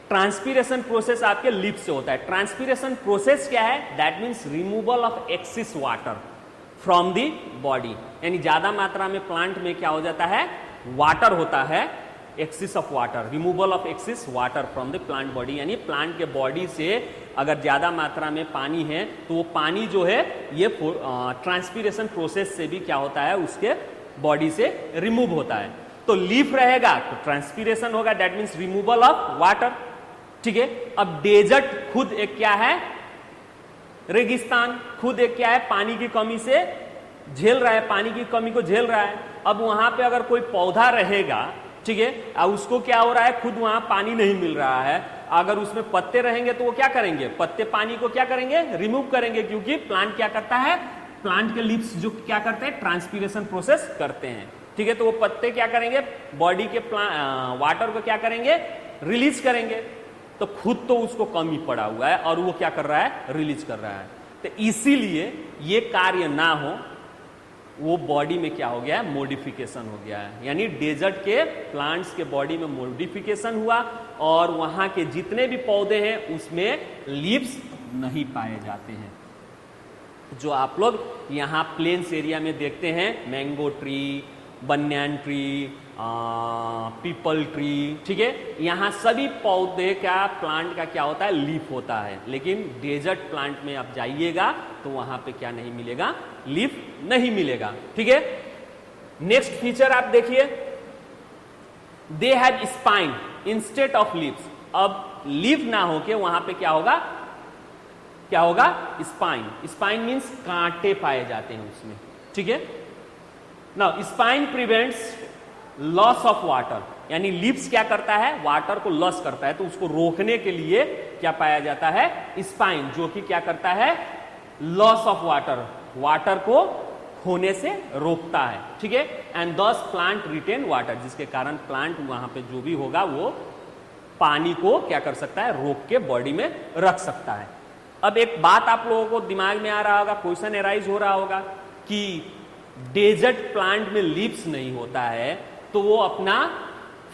ट्रांसपीरेशन प्रोसेस आपके लिप्स से होता है। ट्रांसपीरेशन प्रोसेस क्या है, that means removal of axis water from the body, यानी ज्यादा मात्रा में प्लांट में क्या हो जाता है, वाटर होता है, axis of water, removal of axis water from the plant body, यानी प्लांट के बॉडी से अगर ज्यादा मात्रा में पानी है तो वो पानी जो है ये ट्रांसपीरेशन प्रोसेस से भी क्या होता है, उसके बॉडी से रिमूव होता है। तो लीफ रहेगा तो ट्रांसपीरेशन होगा, that means removal of water. ठीक है, अब डेजर्ट खुद एक क्या है, रेगिस्तान खुद एक क्या है, पानी की कमी से झेल रहा है, पानी की कमी को झेल रहा है। अब वहां पे अगर कोई पौधा रहेगा, ठीक है, अब उसको क्या हो रहा है, खुद वहां पानी नहीं मिल रहा है, अगर उसमें पत्ते रहेंगे तो वो क्या करेंगे, पत्ते पानी को क्या करेंगे, रिमूव करेंगे, क्योंकि प्लांट क्या करता है, प्लांट के लीव्स जो क्या करते हैं, ट्रांसपीरेशन प्रोसेस करते हैं। ठीक है, तो वो पत्ते क्या करेंगे, बॉडी के वाटर को क्या करेंगे, रिलीज करेंगे। तो खुद तो उसको कमी पड़ा हुआ है और वो क्या कर रहा है, रिलीज कर रहा है। तो इसीलिए ये कार्य ना हो, वो बॉडी में क्या हो गया है, मॉडिफिकेशन हो गया है, यानी डेजर्ट के प्लांट्स के बॉडी में मॉडिफिकेशन हुआ और वहां के जितने भी पौधे हैं उसमें लीव्स नहीं पाए जाते हैं। जो आप लोग यहाँ प्लेन्स एरिया में देखते हैं, mango tree, banyan tree, people tree, ठीक है, यहाँ सभी पौधे का प्लांट का क्या होता है, लीफ होता है। लेकिन डेजर्ट प्लांट में आप जाइएगा तो वहां पे क्या नहीं मिलेगा, लीफ नहीं मिलेगा। ठीक है, नेक्स्ट फीचर आप देखिए, they have spine instead of leaves. अब लीफ ना होके वहां पे क्या होगा, क्या होगा, स्पाइन। स्पाइन मीन्स कांटे पाए जाते हैं उसमें। ठीक है, now spine prevents loss of water, यानी लीव्स क्या करता है, वाटर को लॉस करता है, तो उसको रोकने के लिए क्या पाया जाता है, स्पाइन, जो कि क्या करता है, लॉस ऑफ वाटर, वाटर को खोने से रोकता है। ठीक है, एंड दस प्लांट रिटेन वाटर, जिसके कारण प्लांट वहां पे जो भी होगा वो पानी को क्या कर सकता है, रोक के बॉडी में रख सकता है। अब एक बात आप लोगों को दिमाग में आ रहा होगा, क्वेश्चन एराइज हो रहा होगा कि डेजर्ट प्लांट में लीव्स नहीं होता है तो वो अपना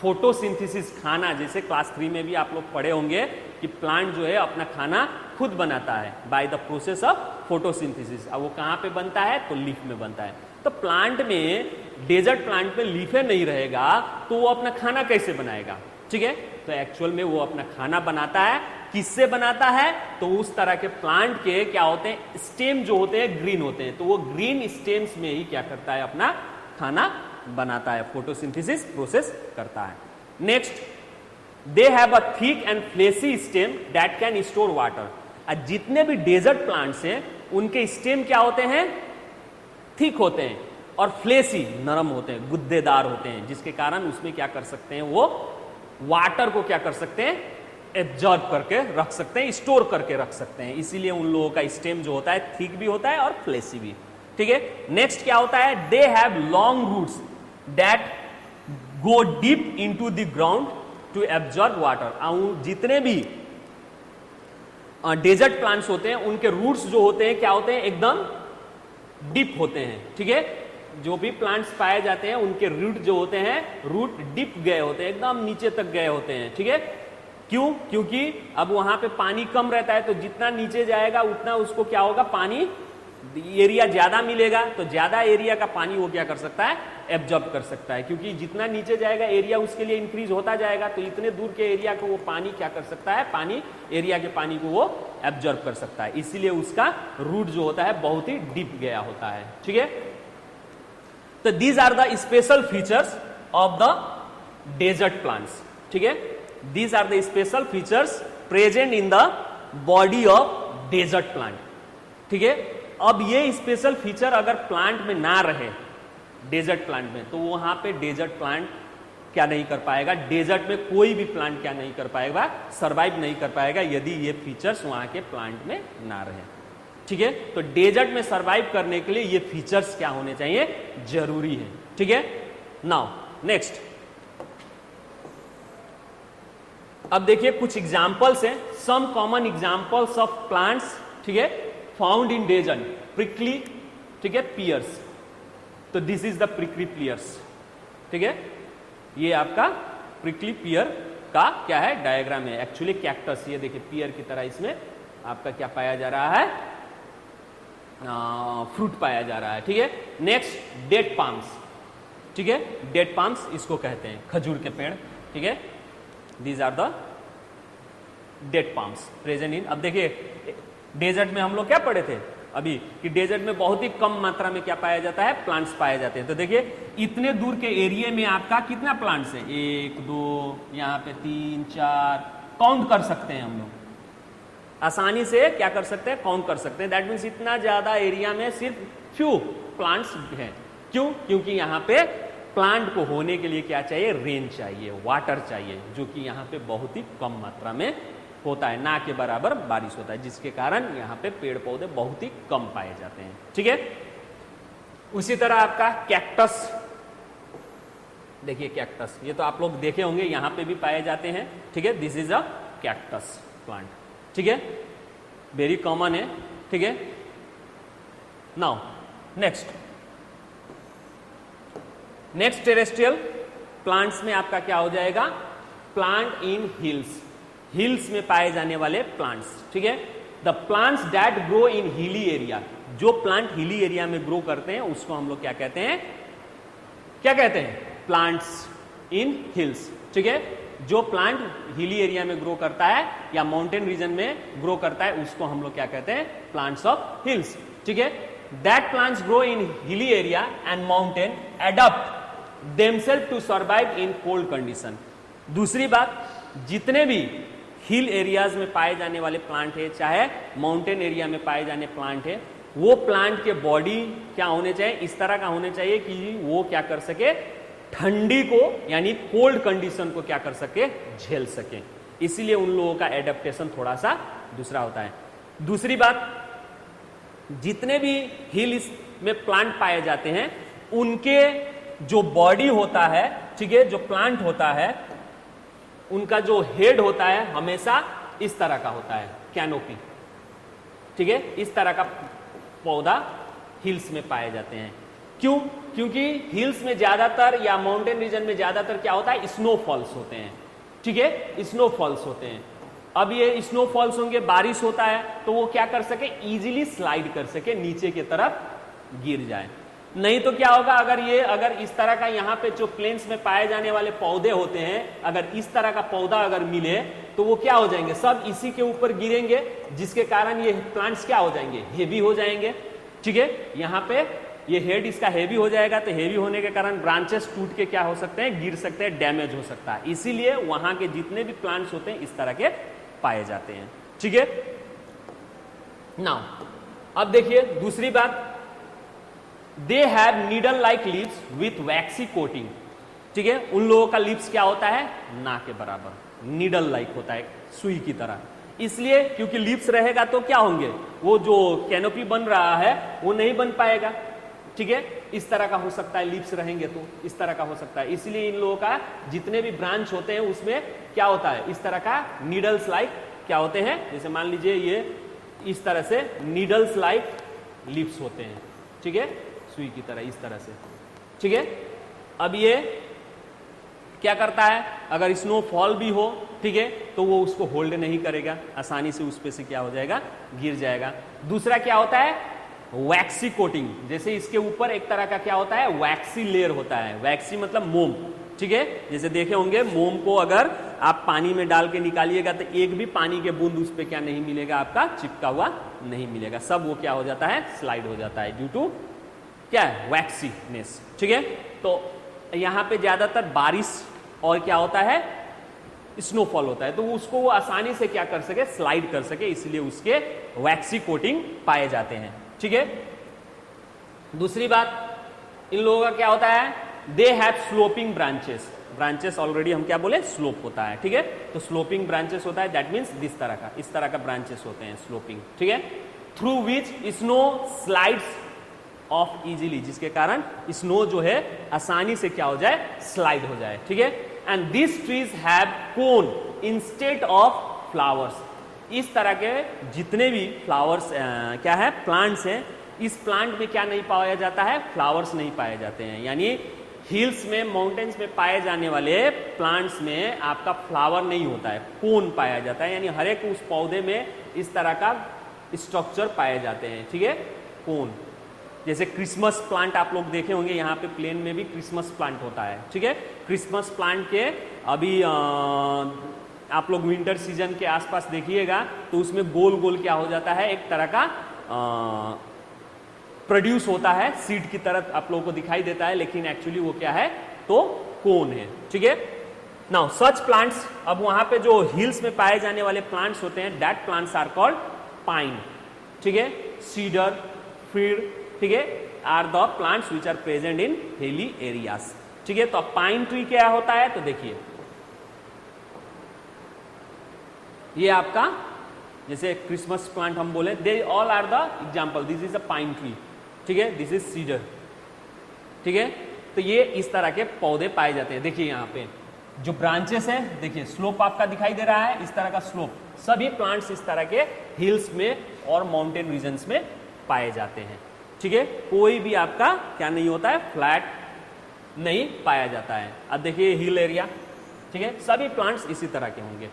फोटोसिंथेसिस, खाना, जैसे क्लास 3 में भी आप लोग पढ़े होंगे कि प्लांट जो है अपना खाना खुद बनाता है by the process of photosynthesis. अब वो कहाँ पे बनता है, तो लीफ में बनता है। तो प्लांट में, डेजर्ट प्लांट में लीफे नहीं रहेगा तो वो अपना खाना कैसे बनाएगा। ठीक है, तो एक्चुअल में वो अपना खाना बनाता है, किससे बनाता है, तो उस तरह के प्लांट के क्या होते हैं, स्टेम जो होते हैं ग्रीन होते हैं, तो वो ग्रीन स्टेम्स में ही क्या करता है, अपना खाना बनाता है, फोटोसिंथेसिस प्रोसेस करता है। Next, they have a thick and fleshy stem that can store water. जितने भी डेजर्ट प्लांट्स हैं उनके स्टेम क्या होते हैं, थिक होते हैं और फ्लेसी, नरम होते हैं, गुद्देदार होते हैं, जिसके कारण उसमें क्या कर सकते हैं, वो वाटर को क्या कर सकते हैं, एब्जॉर्ब करके रख सकते हैं, स्टोर करके रख सकते हैं। इसीलिए उन लोगों का स्टेम जो होता है थिक भी होता है और फ्लेसी भी। ठीक है, नेक्स्ट क्या होता है, they have long roots that go deep into the ground to absorb water. जितने भी डेजर्ट प्लांट्स होते हैं उनके रूट्स जो होते हैं क्या होते हैं, एकदम डीप होते हैं। ठीक है, जो भी प्लांट्स पाए जाते हैं उनके रूट जो होते हैं, रूट डीप गए होते हैं, एकदम नीचे तक गए होते हैं। ठीक है, क्यों, क्योंकि अब वहां पे पानी कम रहता है, तो जितना नीचे जाएगा उतना उसको क्या होगा, पानी एरिया ज्यादा मिलेगा, तो ज्यादा एरिया का पानी वो क्या कर सकता है, एब्जॉर्ब कर सकता है, क्योंकि जितना नीचे जाएगा एरिया उसके लिए इंक्रीज होता जाएगा, तो इतने दूर के एरिया को वो पानी क्या कर सकता है, पानी, एरिया के पानी को वो एब्जॉर्ब कर सकता है। इसीलिए उसका रूट जो होता है बहुत ही डीप गया होता है। ठीक है, तो these are the special features of the desert plants. ठीक है, these are the special features present in the body of desert plant. ठीक है, अब ये स्पेशल फीचर अगर प्लांट में ना रहे, डेजर्ट प्लांट में, तो वहां पे डेजर्ट प्लांट क्या नहीं कर पाएगा, डेजर्ट में कोई भी प्लांट क्या नहीं कर पाएगा, सरवाइव नहीं कर पाएगा, यदि ये फीचर्स वहां के प्लांट में ना रहे। ठीक है, तो डेजर्ट में सरवाइव करने के लिए ये फीचर्स क्या होने चाहिए, जरूरी है। ठीक है, नाउ नेक्स्ट, अब देखिए कुछ एग्जाम्पल्स हैं, some common examples of plants, ठीक है, फाउंड इन डेजर्ट, प्रिकली, ठीक है, पियर्स। तो this is the prickly pears. ठीक है, ये आपका प्रिकली पियर का क्या है, डायग्राम है, एक्चुअली कैक्टस, ये देखिए पियर की तरह इसमें आपका क्या पाया जा रहा है, फ्रूट पाया जा रहा है, ठीक है। नेक्स्ट डेट पाम्स, ठीक है, डेट पाम्स इसको कहते हैं, खजूर के पेड़, ठीक है। These are the date palms present in, अब देखिए डेजर्ट में हम लोग क्या पढ़े थे अभी कि डेजर्ट में बहुत ही कम मात्रा में क्या पाया जाता है, प्लांट्स पाए जाते हैं। तो देखिए इतने दूर के एरिया में आपका कितना प्लांट्स है, 1 2 यहाँ पे 3 4 काउंट कर सकते हैं हम लोग, आसानी से क्या कर सकते हैं, काउंट कर सकते हैं। दैट मीन्स इतना ज्यादा एरिया में सिर्फ फ्यू प्लांट्स हैं। क्यों? क्योंकि यहाँ पे प्लांट को होने के लिए क्या चाहिए, रेन चाहिए, वाटर चाहिए, जो कि यहाँ पे बहुत ही कम मात्रा में होता है, ना के बराबर बारिश होता है, जिसके कारण यहाँ पे पेड़ पौधे बहुत ही कम पाए जाते हैं, ठीक है। उसी तरह आपका कैक्टस, देखिए कैक्टस, ये तो आप लोग देखे होंगे, यहाँ पे भी पाए जाते हैं, ठीक है। This is a cactus plant, ठीक है, वेरी कॉमन है, ठीक है। नाउ नेक्स्ट टेरेस्ट्रियल प्लांट्स में आपका क्या हो जाएगा, प्लांट इन हिल्स, हिल्स में पाए जाने वाले प्लांट्स, ठीक है। The plants that grow in hilly area, जो प्लांट हिली एरिया में ग्रो करते हैं उसको हम लोग क्या कहते हैं, क्या कहते हैं, प्लांट्स इन हिल्स, ठीक है। जो प्लांट हिली एरिया में ग्रो करता है या माउंटेन रीजन में ग्रो करता है उसको हम लोग क्या कहते हैं, प्लांट्स ऑफ हिल्स, ठीक है। That plants grow in hilly area and mountain adapt themselves to survive in cold condition. दूसरी बात, जितने भी हिल एरियाज में पाए जाने वाले प्लांट है, चाहे माउंटेन एरिया में पाए जाने प्लांट है, वो प्लांट के बॉडी क्या होने चाहिए, इस तरह का होने चाहिए कि वो क्या कर सके, ठंडी को यानी कोल्ड कंडीशन को क्या कर सके, झेल सके। इसीलिए उन लोगों का एडेप्टेशन थोड़ा सा दूसरा होता है। दूसरी बात, जितने भी हिल में प्लांट पाए जाते हैं उनके जो बॉडी होता है, ठीक है, जो प्लांट होता है उनका जो हेड होता है हमेशा इस तरह का होता है, कैनोपी, ठीक है। इस तरह का पौधा हिल्स में पाए जाते हैं। क्यों? क्योंकि हिल्स में ज्यादातर या माउंटेन रीजन में ज्यादातर क्या होता है, स्नोफॉल्स होते हैं, ठीक है, स्नोफॉल्स होते हैं। अब ये स्नोफॉल्स होंगे, बारिश होता है तो वो क्या कर सके, इजीली स्लाइड कर सके, नीचे की तरफ गिर जाए। नहीं तो क्या होगा, अगर इस तरह का यहाँ पे जो प्लेन्स में पाए जाने वाले पौधे होते हैं, अगर इस तरह का पौधा अगर मिले तो वो क्या हो जाएंगे, सब इसी के ऊपर गिरेंगे, जिसके कारण ये प्लांट्स क्या हो जाएंगे, हेवी हो जाएंगे, ठीक है। यहाँ पे ये हेड इसका हेवी हो जाएगा, तो हेवी होने के कारण ब्रांचेस टूट के क्या हो सकते हैं, गिर सकते हैं, डैमेज हो सकता है। इसीलिए वहां के जितने भी प्लांट्स होते हैं इस तरह के पाए जाते हैं, ठीक है। नाउ अब देखिए दूसरी बात, they have needle like lips with vaccine coating, ठीक है। उन लोगों का लिप्स क्या होता है, ना के बराबर, नीडल लाइक होता है, सुई की तरह। इसलिए क्योंकि लिप्स रहेगा तो क्या होंगे, वो जो कैनोपी बन रहा है वो नहीं बन पाएगा, ठीक है। इस तरह का हो सकता है, लिप्स रहेंगे तो इस तरह का हो सकता है। इसलिए इन लोगों का जितने भी ब्रांच होते हैं उसमें क्या होता है, इस तरह का नीडल्स लाइक क्या होते हैं, जैसे मान लीजिए ये इस तरह से नीडल्स लाइक लिप्स होते हैं, ठीक है, सुई की तरह, इस तरह से, ठीक है। अब ये क्या करता है, अगर स्नोफॉल भी हो, ठीक है, तो वो उसको होल्ड नहीं करेगा, आसानी से उस पे से क्या हो जाएगा, गिर जाएगा। दूसरा क्या होता है, वैक्सी कोटिंग, जैसे इसके ऊपर एक तरह का क्या होता है, वैक्सी लेयर होता है। वैक्सी मतलब मोम, ठीक है। जैसे देखे होंगे मोम को अगर आप पानी में डाल के निकालिएगा तो एक भी पानी के बूंद उस पर क्या नहीं मिलेगा, आपका चिपका हुआ नहीं मिलेगा, सब वो क्या हो जाता है, स्लाइड हो जाता है, ड्यू टू क्या है, वैक्सीनेस, ठीक है। तो यहाँ पे ज्यादातर बारिश और क्या होता है, स्नोफॉल होता है, तो उसको वो आसानी से क्या कर सके, स्लाइड कर सके, इसलिए उसके वैक्सी कोटिंग पाए जाते हैं, ठीक है। दूसरी बात, इन लोगों का क्या होता है, they have sloping branches, branches already हम क्या बोले, स्लोप होता है, ठीक है। तो स्लोपिंग ब्रांचेस होता है, दैट मीन्स दिस तरह का, इस तरह का ब्रांचेस होते हैं, स्लोपिंग, ठीक है। Through which snow slides of easily, जिसके कारण स्नो जो है आसानी से क्या हो जाए, स्लाइड हो जाए, ठीक है। And this trees have cone instead of flowers, इस तरह के जितने भी फ्लावर्स क्या है, प्लांट्स हैं, इस प्लांट में क्या नहीं पाया जाता है, फ्लावर्स नहीं पाए जाते हैं। यानी हिल्स में, माउंटेन्स में पाए जाने वाले प्लांट्स में आपका फ्लावर नहीं होता है, कोन पाया जाता है, यानी हर एक उस पौधे में इस तरह का स्ट्रक्चर पाए जाते हैं, ठीक है। कोन। जैसे क्रिसमस प्लांट आप लोग देखे होंगे, यहाँ पे प्लेन में भी क्रिसमस प्लांट होता है, ठीक है। क्रिसमस प्लांट के अभी आप लोग विंटर सीजन के आसपास देखिएगा तो उसमें गोल गोल क्या हो जाता है, एक तरह का प्रोड्यूस होता है, सीड की तरह आप लोगों को दिखाई देता है, लेकिन एक्चुअली वो क्या है, तो कोन है, ठीक है। नाउ सच प्लांट्स, अब वहां पे जो हिल्स में पाए जाने वाले प्लांट्स होते हैं, that plants are called pine, ठीक है, सीडर, फीड, ठीक है, are the plants which are present in hilly areas, ठीक है। तो पाइन ट्री क्या होता है, तो देखिए ये आपका जैसे क्रिसमस प्लांट हम बोले, they all are the example, this is a pine tree, ठीक है, दिस इज सीडर, ठीक है। तो ये इस तरह के पौधे पाए जाते हैं। देखिए यहाँ पे जो ब्रांचेस है, देखिए स्लोप आपका दिखाई दे रहा है, इस तरह का स्लोप, सभी प्लांट्स इस तरह के हिल्स में और माउंटेन रीजन्स में पाए जाते हैं, ठीक है। कोई भी आपका क्या नहीं होता है, फ्लैट नहीं पाया जाता है। अब देखिए हिल एरिया, ठीक है, सभी प्लांट्स इसी तरह के होंगे।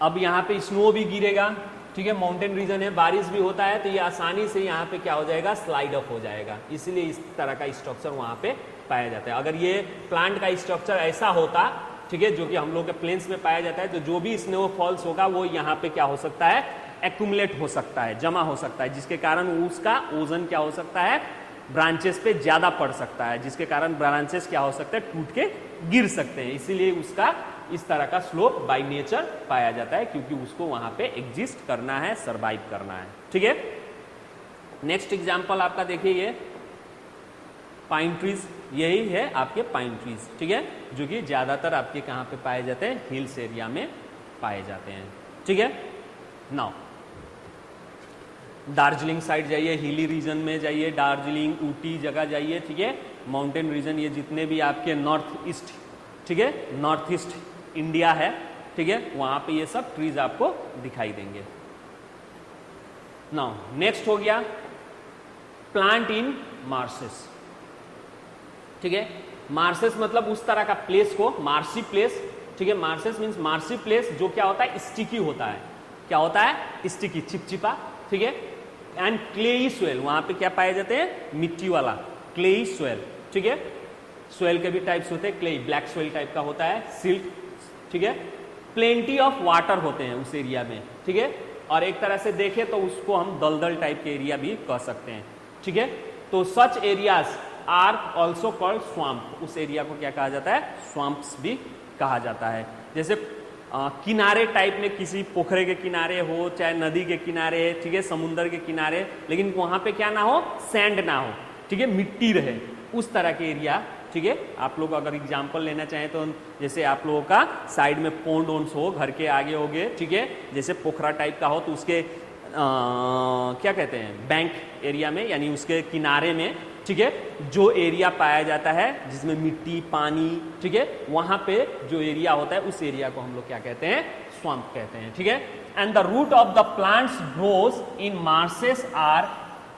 अब यहाँ पे स्नो भी गिरेगा, ठीक है, माउंटेन रीजन है, बारिश भी होता है, तो ये आसानी से यहाँ पे क्या हो जाएगा, स्लाइड अप हो जाएगा, इसलिए इस तरह का स्ट्रक्चर वहाँ पे पाया जाता है। अगर ये प्लांट का स्ट्रक्चर ऐसा होता, ठीक है, जो कि हम लोग के प्लेन्स में पाया जाता है, तो जो भी स्नोफॉल्स होगा वो यहाँ पे क्या हो सकता है, एक्यूमुलेट हो सकता है, जमा हो सकता है, जिसके कारण उसका ओजन क्या हो सकता है, ब्रांचेस पे ज्यादा पड़ सकता है, जिसके कारण ब्रांचेस क्या हो सकते हैं, टूट के गिर सकते हैं। इसीलिए उसका इस तरह का स्लोप बाय नेचर पाया जाता है, क्योंकि उसको वहां पे एग्जिस्ट करना है, सरवाइव करना है, ठीक है। नेक्स्ट एग्जांपल आपका देखिए, ये पाइन ट्रीज, यही है आपके पाइन ट्रीज, ठीक है, जो कि ज्यादातर आपके कहाँ पे पाए जाते हैं, हिल्स एरिया में पाए जाते हैं, ठीक है। नाउ दार्जिलिंग साइड जाइए, हिली रीजन में जाइए, दार्जिलिंग, ऊटी जगह जाइए, ठीक है, माउंटेन रीजन, ये जितने भी आपके नॉर्थ ईस्ट, ठीक है, नॉर्थ ईस्ट इंडिया है, ठीक है, वहां पे ये सब ट्रीज आपको दिखाई देंगे। नाउ नेक्स्ट हो गया प्लांट इन मार्सेस, ठीक है। मार्सेस मतलब उस तरह का प्लेस को, मार्सी प्लेस, ठीक है, मार्सेस मींस मार्सी प्लेस जो क्या होता है, स्टिकी होता है, क्या होता है, स्टिकी, चिपचिपा, ठीक है, एंड क्लेई सोइल, वहां पे क्या पाए जाते हैं, मिट्टी वाला क्लेई सोइल, ठीक है। सोइल के भी टाइप्स होते हैं, क्लेई ब्लैक सोइल टाइप का होता है, सिल्ट, ठीक है, प्लेंटी ऑफ वाटर होते हैं उस एरिया में, ठीक है, और एक तरह से देखें तो उसको हम दलदल टाइप के एरिया भी कह सकते हैं, ठीक है। तो such areas are also called swamp, उस एरिया को क्या कहा जाता है, स्वाम्प्स भी कहा जाता है। जैसे किनारे टाइप में, किसी पोखरे के किनारे हो, चाहे नदी के किनारे, ठीक है, समुद्र के किनारे, लेकिन वहां पे क्या ना हो, सैंड ना हो, ठीक है, मिट्टी रहे, उस तरह के एरिया, ठीक है। आप लोग अगर एग्जांपल लेना चाहें तो जैसे आप लोगों का साइड में पोंड ओन्स हो, घर के आगे हो गए, ठीक है, जैसे पोखरा टाइप का हो तो उसके क्या कहते हैं, बैंक एरिया में, यानी उसके किनारे में, ठीक है, जो एरिया पाया जाता है जिसमें मिट्टी, पानी, ठीक है, वहां पे जो एरिया होता है उस एरिया को हम लोग क्या कहते हैं, स्वैम्प कहते हैं, ठीक है। And the root of the plants grows in marshes are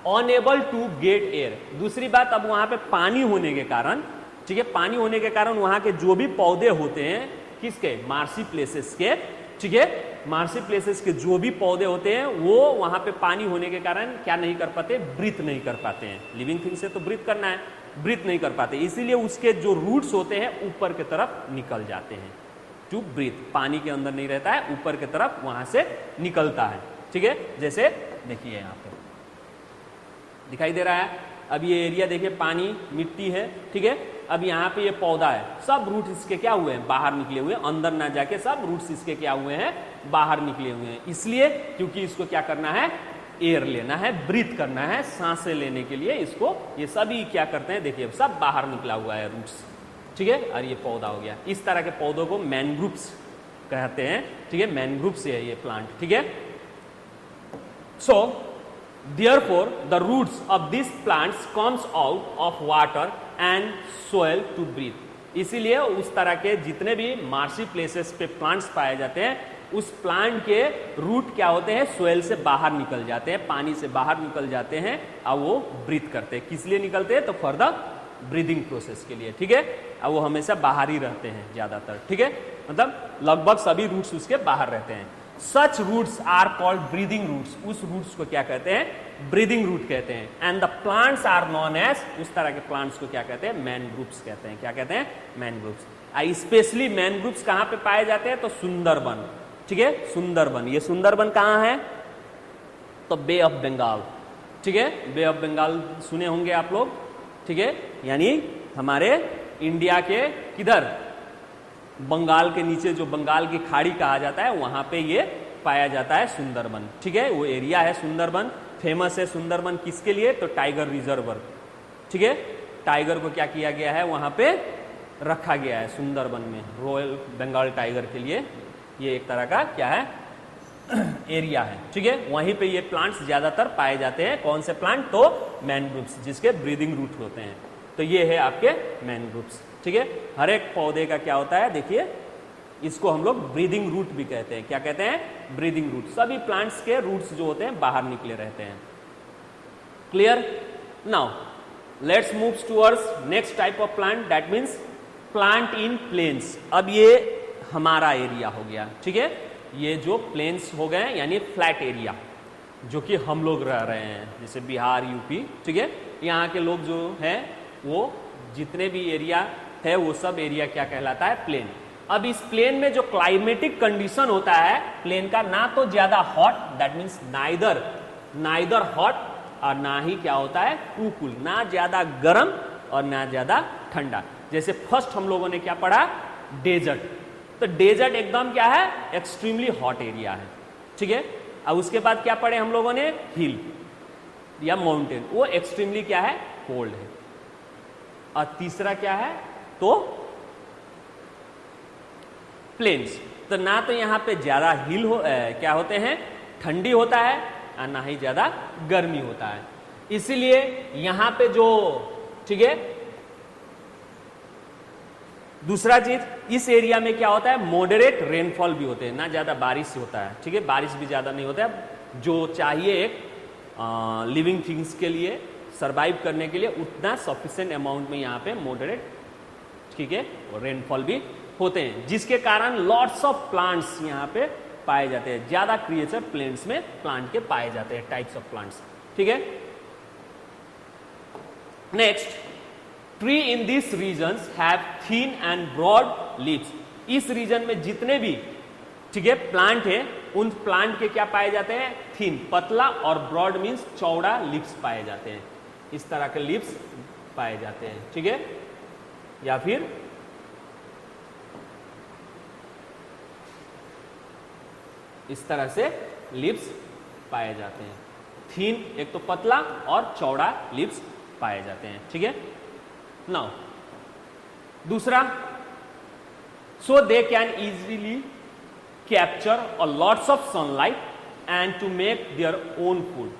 unable to get air. दूसरी बात, अब वहां पे पानी होने के कारण, ठीक है, पानी होने के कारण वहां के जो भी पौधे होते हैं, किसके, मार्सी प्लेसेस के, ठीक है, मार्सी प्लेसेस के जो भी पौधे होते हैं वो वहां पे पानी होने के कारण क्या नहीं कर पाते, ब्रीथ नहीं कर पाते हैं। लिविंग थिंग से तो ब्रीथ करना है, ब्रीथ नहीं कर पाते, इसीलिए उसके जो रूट्स होते हैं ऊपर की तरफ निकल जाते हैं, टू ब्रीथ, पानी के अंदर नहीं रहता है, ऊपर की तरफ वहां से निकलता है, ठीक है। जैसे देखिए यहाँ पे दिखाई दे रहा है, अब ये एरिया देखिए, पानी, मिट्टी है, ठीक है, अब यहाँ पे ये पौधा है, सब रूट इसके क्या हुए हैं, बाहर निकले हुए हैं, अंदर ना जाके सब रूट्स इसके क्या हुए हैं, बाहर निकले हुए हैं, इसलिए क्योंकि इसको क्या करना है, एयर लेना है, ब्रीथ करना है, सांसें लेने के लिए इसको, ये सभी क्या करते हैं, देखिए सब बाहर निकला हुआ है रूट्स, ठीक है, और ये पौधा हो गया। इस तरह के पौधों को मैनग्रूव्स कहते हैं, ठीक है, मैनग्रूव्स है ये प्लांट, ठीक है। सो therefore the roots of these plants comes out of water and soil to breathe। इसीलिए उस तरह के जितने भी मार्सी प्लेसेस पे प्लांट्स पाए जाते हैं, उस प्लांट के रूट क्या होते हैं, सोइल से बाहर निकल जाते हैं, पानी से बाहर निकल जाते हैं, और वो ब्रीथ करते हैं। किस लिए निकलते हैं, तो फॉर द ब्रीदिंग प्रोसेस के लिए, ठीक है, और वो हमेशा बाहर ही रहते हैं ज्यादातर, ठीक है, मतलब लगभग सभी रूट्स उसके बाहर रहते हैं। Such roots are called breathing roots, उस रूट्स को क्या कहते हैं, ब्रीदिंग रूट कहते हैं। And the plants are known as, उस तरह के प्लांट्स को क्या कहते हैं, मैनग्रूव्स कहते हैं। क्या कहते हैं, मैनग्रूव्स। स्पेशली मैनग्रूव्स कहां पे पाए जाते हैं, तो सुंदरबन, ठीक है, सुंदरबन। ये सुंदरबन कहां है, तो बे ऑफ बंगाल, ठीक है, बे ऑफ बंगाल सुने होंगे आप लोग, ठीक है, यानी हमारे इंडिया के किधर, बंगाल के नीचे जो बंगाल की खाड़ी कहा जाता है, वहां पे ये पाया जाता है सुंदरबन, ठीक है, वो एरिया है सुंदरबन। फेमस है सुंदरबन किसके लिए, तो टाइगर रिजर्वर, ठीक है, टाइगर को क्या किया गया है, वहां पे रखा गया है सुंदरबन में, रॉयल बंगाल टाइगर के लिए। ये एक तरह का क्या है, एरिया है, ठीक है। वहीं पे ये प्लांट्स ज्यादातर पाए जाते हैं। कौन से प्लांट, तो मैनग्रूव्स, जिसके ब्रीदिंग रूट होते हैं। तो ये है आपके मैनग्रूव्स, ठीक है। हर एक पौधे का क्या होता है, देखिए, इसको हम लोग ब्रीदिंग रूट भी कहते हैं। क्या कहते हैं, ब्रीदिंग रूट। सभी प्लांट्स के रूट्स जो होते हैं बाहर निकले रहते हैं। Clear. Now let's move towards next type of plant, that means plant in plains. अब ये हमारा एरिया हो गया, ठीक है, ये जो प्लेन्स हो गए यानी फ्लैट एरिया, जो कि हम लोग रह रहे हैं, जैसे बिहार, यूपी, ठीक है। यहाँ के लोग जो हैं, वो जितने भी एरिया है, वो सब एरिया क्या कहलाता है, प्लेन। अब इस प्लेन में जो क्लाइमेटिक कंडीशन होता है प्लेन का, ना तो ज्यादा hot, that means neither hot, और ना ही क्या होता है, टू कूल, ना ज्यादा गर्म और ना ज्यादा ठंडा। जैसे फर्स्ट हम लोगों ने क्या पढ़ा, डेजर्ट। तो डेजर्ट एकदम क्या है, एक्सट्रीमली हॉट एरिया है, ठीक है। अब उसके बाद क्या पढ़े हम लोगों ने, हिल या माउंटेन, वो एक्सट्रीमली क्या है, कोल्ड है। और तीसरा क्या है, तो प्लेन्स। तो ना तो यहां पे ज्यादा हिल क्या होते हैं, ठंडी होता है, और ना ही ज्यादा गर्मी होता है। इसीलिए यहां पे जो, ठीक है, दूसरा चीज, इस एरिया में क्या होता है, मॉडरेट रेनफॉल भी होते हैं, ना ज्यादा बारिश होता है, ठीक है, बारिश भी ज्यादा नहीं होता है। जो चाहिए एक लिविंग थिंग्स के लिए, सरवाइव करने के लिए, उतना सफिशिएंट अमाउंट में यहाँ पे मॉडरेट, ठीक है, रेनफॉल भी होते हैं, जिसके कारण लॉट्स ऑफ प्लांट्स यहाँ पे पाए जाते हैं। ज्यादा क्रिएचर प्लेन्स में प्लांट के पाए जाते हैं, टाइप्स ऑफ प्लांट्स, ठीक है। Next, tree in this regions have thin and broad leaves. इस रीजन में जितने भी, ठीक है, प्लांट है, उन प्लांट के क्या पाए जाते हैं, थिन, पतला, और ब्रॉड मीन्स चौड़ा लीव्स पाए जाते हैं। इस तरह के लीव्स पाए जाते हैं, ठीक है, या फिर इस तरह से लीव्स पाए जाते हैं। थिन एक तो पतला और चौड़ा लीव्स पाए जाते हैं, ठीक है। नाउ दूसरा, so they can easily capture a lots of sunlight and to make their own food.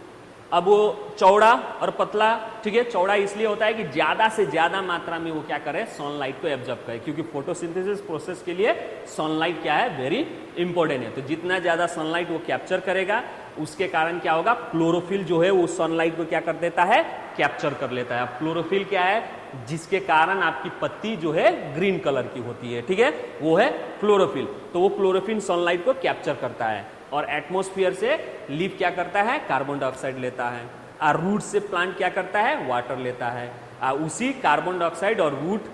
अब वो चौड़ा और पतला, ठीक है, चौड़ा इसलिए होता है कि ज्यादा से ज्यादा मात्रा में वो क्या करे, सनलाइट को एब्जॉर्ब करे, क्योंकि फोटोसिंथेसिस प्रोसेस के लिए सनलाइट क्या है, वेरी इंपॉर्टेंट है। तो जितना ज्यादा सनलाइट वो कैप्चर करेगा, उसके कारण क्या होगा, क्लोरोफिल जो है वो सनलाइट को क्या कर देता है, कैप्चर कर लेता है। अब क्लोरोफिल क्या है, जिसके कारण आपकी पत्ती जो है ग्रीन कलर की होती है, ठीक है, वो है क्लोरोफिल। तो वो क्लोरोफिल सनलाइट को कैप्चर करता है, और एटमॉस्फेयर से लीफ क्या करता है, कार्बन डाइऑक्साइड लेता है, और रूट से प्लांट क्या करता है, वाटर लेता है। उसी कार्बन डाइऑक्साइड और रूट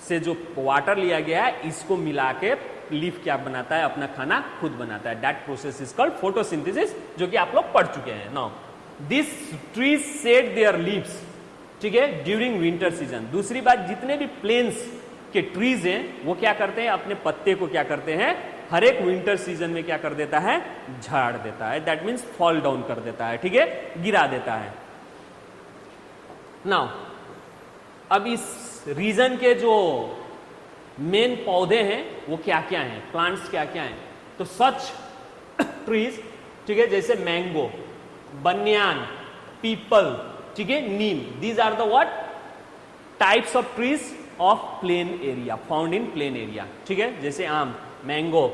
से जो वाटर लिया गया है, इसको मिला के लीफ क्या बनाता है, अपना खाना खुद बनाता है। That process is called photosynthesis, जो कि आप लोग पढ़ चुके हैं। Now this trees shade there leaves, ठीक है, ड्यूरिंग विंटर सीजन। दूसरी बात, जितने भी प्लेन्स के ट्रीज हैं, वो क्या करते हैं, अपने पत्ते को क्या करते हैं, हर एक विंटर सीजन में क्या कर देता है, झाड़ देता है। दैट मीन्स फॉल डाउन कर देता है, ठीक है, गिरा देता है। नाउ अब इस रीजन के जो मेन पौधे हैं वो क्या क्या हैं, प्लांट्स क्या क्या हैं, तो सच ट्रीज, ठीक है, जैसे मैंगो, बनियान, पीपल, ठीक है, neem, these are the what types of trees of plain area, found in plain area, ठीक है। जैसे आम, मैंगो,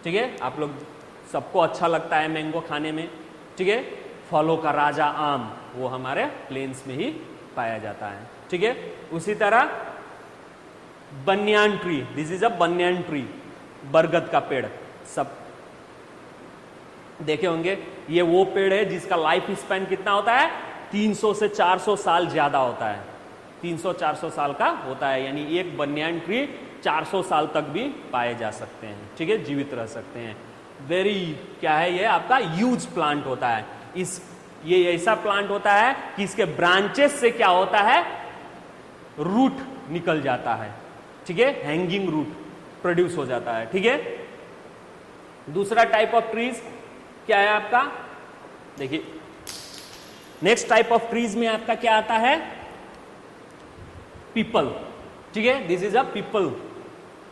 ठीक है, आप लोग सबको अच्छा लगता है मैंगो खाने में, ठीक है, फलों का राजा आम, वो हमारे प्लेन्स में ही पाया जाता है, ठीक है। उसी तरह banyan tree, this is a banyan tree, बरगद का पेड़, सब देखे होंगे, ये वो पेड़ है जिसका लाइफ स्पैन कितना होता है, 300 से 400 साल ज्यादा होता है, 300-400 साल का होता है, यानी एक बनियान ट्री 400 साल तक भी पाए जा सकते हैं, ठीक है, जीवित रह सकते हैं। वेरी क्या है, ये आपका ह्यूज प्लांट होता है। ये ऐसा प्लांट होता है कि इसके ब्रांचेस से क्या होता है, रूट निकल जाता है, ठीक है, हैंगिंग रूट प्रोड्यूस हो जाता है, ठीक है। दूसरा टाइप ऑफ ट्रीज क्या है आपका, देखिए नेक्स्ट टाइप ऑफ ट्रीज में आपका क्या आता है, पीपल, ठीक है, दिस इज अ पीपल,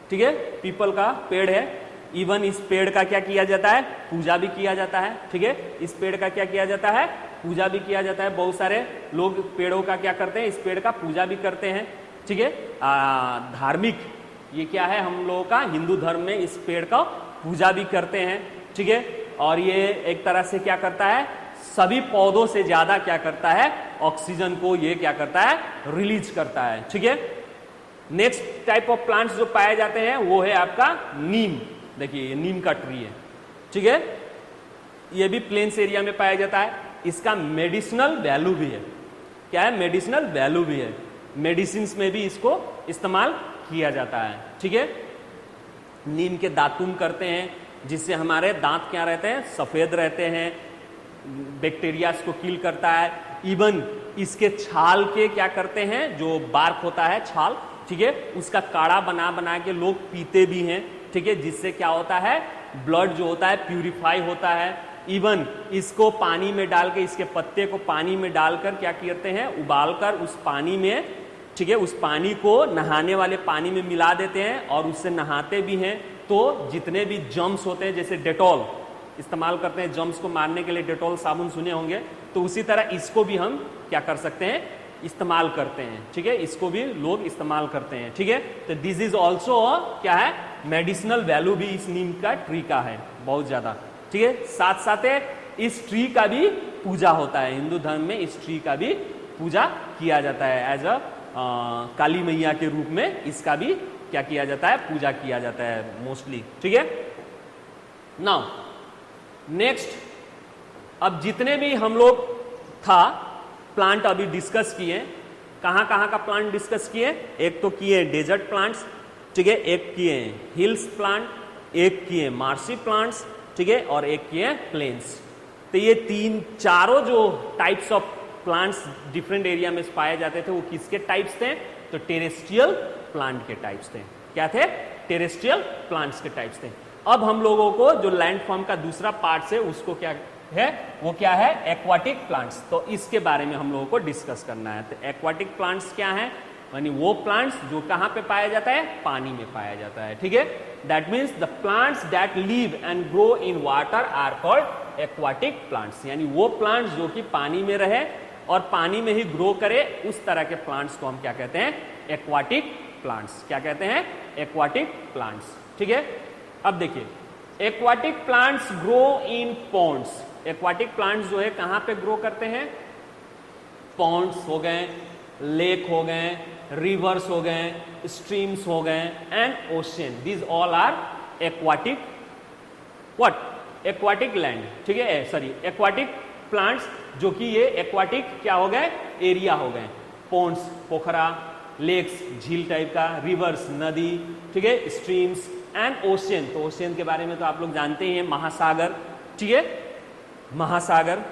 ठीक है, पीपल का पेड़ है। इवन इस पेड़ का क्या किया जाता है, पूजा भी किया जाता है, ठीक है, इस पेड़ का क्या किया जाता है, पूजा भी किया जाता है। बहुत सारे लोग पेड़ों का क्या करते हैं, इस पेड़ का पूजा भी करते हैं, ठीक है। धार्मिक ये क्या है, हम लोगों का हिंदू धर्म में इस पेड़ का पूजा भी करते हैं, ठीक है। और ये एक तरह से क्या करता है, सभी पौधों से ज्यादा क्या करता है, ऑक्सीजन को ये क्या करता है, रिलीज करता है, ठीक है। नेक्स्ट टाइप ऑफ प्लांट्स जो पाए जाते हैं वो है आपका नीम। देखिए ये नीम का ट्री है, ठीक है, ये भी प्लेन्स एरिया में पाया जाता है। इसका मेडिसिनल वैल्यू भी है, क्या है, मेडिसिनल वैल्यू भी है, मेडिसिन में भी इसको इस्तेमाल किया जाता है, ठीक है। नीम के दातुन करते हैं जिससे हमारे दांत क्या रहते हैं, सफेद रहते हैं, बैक्टीरियाज को किल करता है। इवन इसके छाल के क्या करते हैं, जो बार्क होता है छाल, ठीक है, उसका काढ़ा बना बना के लोग पीते भी हैं, ठीक है, जिससे क्या होता है, ब्लड जो होता है प्यूरिफाई होता है। इवन इसको पानी में डाल के, इसके पत्ते को पानी में डालकर क्या करते हैं, उबालकर उस पानी में, ठीक है, उस पानी को नहाने वाले पानी में मिला देते हैं और उससे नहाते भी हैं। तो जितने भी जर्म्स होते हैं, जैसे डेटॉल इस्तेमाल करते हैं जर्म्स को मारने के लिए, डेटॉल साबुन सुने होंगे, तो उसी तरह इसको भी हम क्या कर सकते हैं, इस्तेमाल करते हैं, ठीक है, इसको भी लोग इस्तेमाल करते हैं, ठीक है। तो दिस इज ऑल्सो क्या है, मेडिसिनल वैल्यू भी इस नीम का ट्री का है बहुत ज्यादा, ठीक है। साथ साथ इस ट्री का भी पूजा होता है, हिंदू धर्म में इस ट्री का भी पूजा किया जाता है, एज अ काली मैया के रूप में इसका भी क्या किया जाता है, पूजा किया जाता है मोस्टली, ठीक है। नाउ नेक्स्ट, अब जितने भी हम लोग था प्लांट अभी डिस्कस किए, कहां कहां का प्लांट डिस्कस किए, एक तो किए डेजर्ट प्लांट्स, ठीक है, एक किए हिल्स प्लांट, एक किए मार्सी प्लांट्स, ठीक है, और एक किए प्लेन्स। तो ये चारों जो types of plants different area में पाए जाते थे, वो किसके टाइप्स थे, तो टेरेस्ट्रियल प्लांट के टाइप्स थे। क्या थे, टेरेस्ट्रियल प्लांट्स के टाइप्स थे। अब हम लोगों को जो लैंड फॉर्म का दूसरा पार्ट से उसको क्या है, वो क्या है, एक्वाटिक प्लांट्स। तो इसके बारे में हम लोगों को डिस्कस करना है। तो एक्वाटिक प्लांट्स क्या है, यानी वो प्लांट्स जो कहां पे पाया जाता है, पानी में पाया जाता है, ठीक है। That means the plants that live and grow in water are called aquatic plants, यानी वो प्लांट्स जो कि पानी में रहे और पानी में ही ग्रो करे, उस तरह के प्लांट्स को हम क्या कहते हैं, एक्वाटिक प्लांट्स। क्या कहते हैं, एक्वाटिक प्लांट्स, ठीक है। अब देखिए, aquatic plants grow in ponds. Aquatic plants जो है कहां पे ग्रो करते हैं, पॉन्ड्स हो गए, लेक हो गए, रिवर्स हो गए, स्ट्रीम्स हो गए and ocean, these all are aquatic what, aquatic land, ठीक है, सॉरी एक्वाटिक प्लांट्स, जो कि ये एक्वाटिक क्या हो गए, एरिया हो गए। पॉन्ड्स पोखरा, लेक्स झील टाइप का, रिवर्स नदी, ठीक है, स्ट्रीम्स एंड ओशियन। तो ओशियन के बारे में तो आप लोग जानते ही हैं, महासागर, ठीक है। महासागर,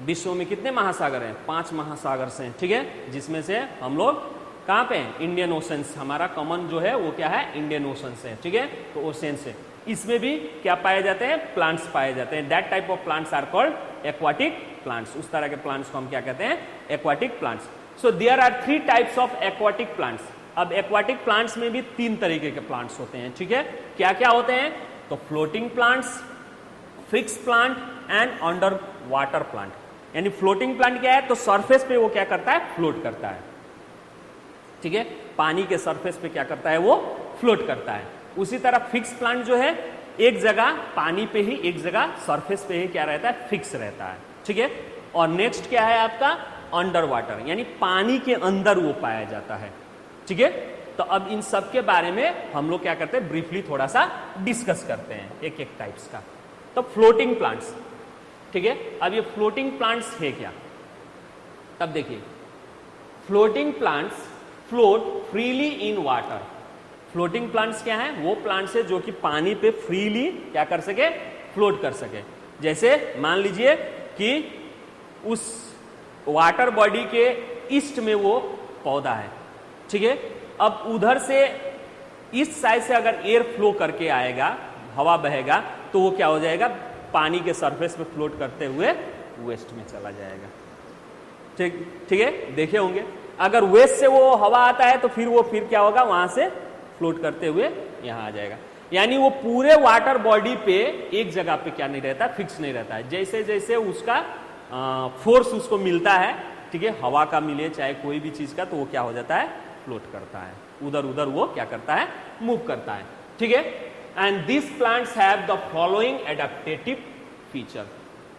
विश्व में कितने महासागर हैं, 5 महासागर से, ठीक है, जिसमें से हम लोग कहां पे हैं, इंडियन ओशन, हमारा कॉमन जो है वो क्या है, इंडियन ओशन से, ठीक है। तो ओशन से इसमें भी क्या पाए जाते हैं, प्लांट्स पाए जाते हैं। That type of plants are called aquatic plants. उस तरह के प्लांट्स को हम क्या कहते हैं, aquatic plants. So there are 3 types of aquatic plants. अब एक्वाटिक प्लांट्स में भी 3 तरीके के प्लांट्स होते हैं, ठीक है। क्या क्या होते हैं, तो floating plants, fixed plant and under water plant. यानी फ्लोटिंग प्लांट क्या है, तो सरफेस पे वो क्या करता है, फ्लोट करता है, ठीक है, पानी के सरफेस पे क्या करता है, वो फ्लोट करता है। उसी तरह फिक्स प्लांट जो है एक जगह पानी पे ही, एक जगह सरफेस पे ही क्या रहता है, फिक्स रहता है, ठीक है। और नेक्स्ट क्या है आपका, अंडर वाटर, यानी पानी के अंदर वो पाया जाता है, ठीक है। तो अब इन सब के बारे में हम लोग क्या करते हैं, ब्रीफली थोड़ा सा डिस्कस करते हैं एक एक टाइप्स का। तो फ्लोटिंग प्लांट्स, ठीक है। अब ये फ्लोटिंग प्लांट्स है क्या, तब देखिए, floating plants float freely in water. Floating plants क्या है, वो प्लांट्स है जो कि पानी पे फ्रीली क्या कर सके, फ्लोट कर सके। जैसे मान लीजिए कि उस वाटर बॉडी के ईस्ट में वो पौधा है, ठीक है। अब उधर से इस साइड से अगर एयर फ्लो करके आएगा, हवा बहेगा, तो वो क्या हो जाएगा, पानी के सरफेस पे फ्लोट करते हुए वेस्ट में चला जाएगा। ठीक है, देखे होंगे। अगर वेस्ट से वो हवा आता है तो फिर क्या होगा, वहां से फ्लोट करते हुए यहां आ जाएगा। यानी वो पूरे वाटर बॉडी पे एक जगह पे क्या नहीं रहता, फिक्स नहीं रहता है। जैसे जैसे उसका फोर्स उसको मिलता है, ठीक है, हवा का मिले चाहे कोई भी चीज का, तो वो क्या हो जाता है, फ्लोट करता है, उधर उधर वो क्या करता है, मूव करता है, ठीक है। And this plants have the following adaptative feature.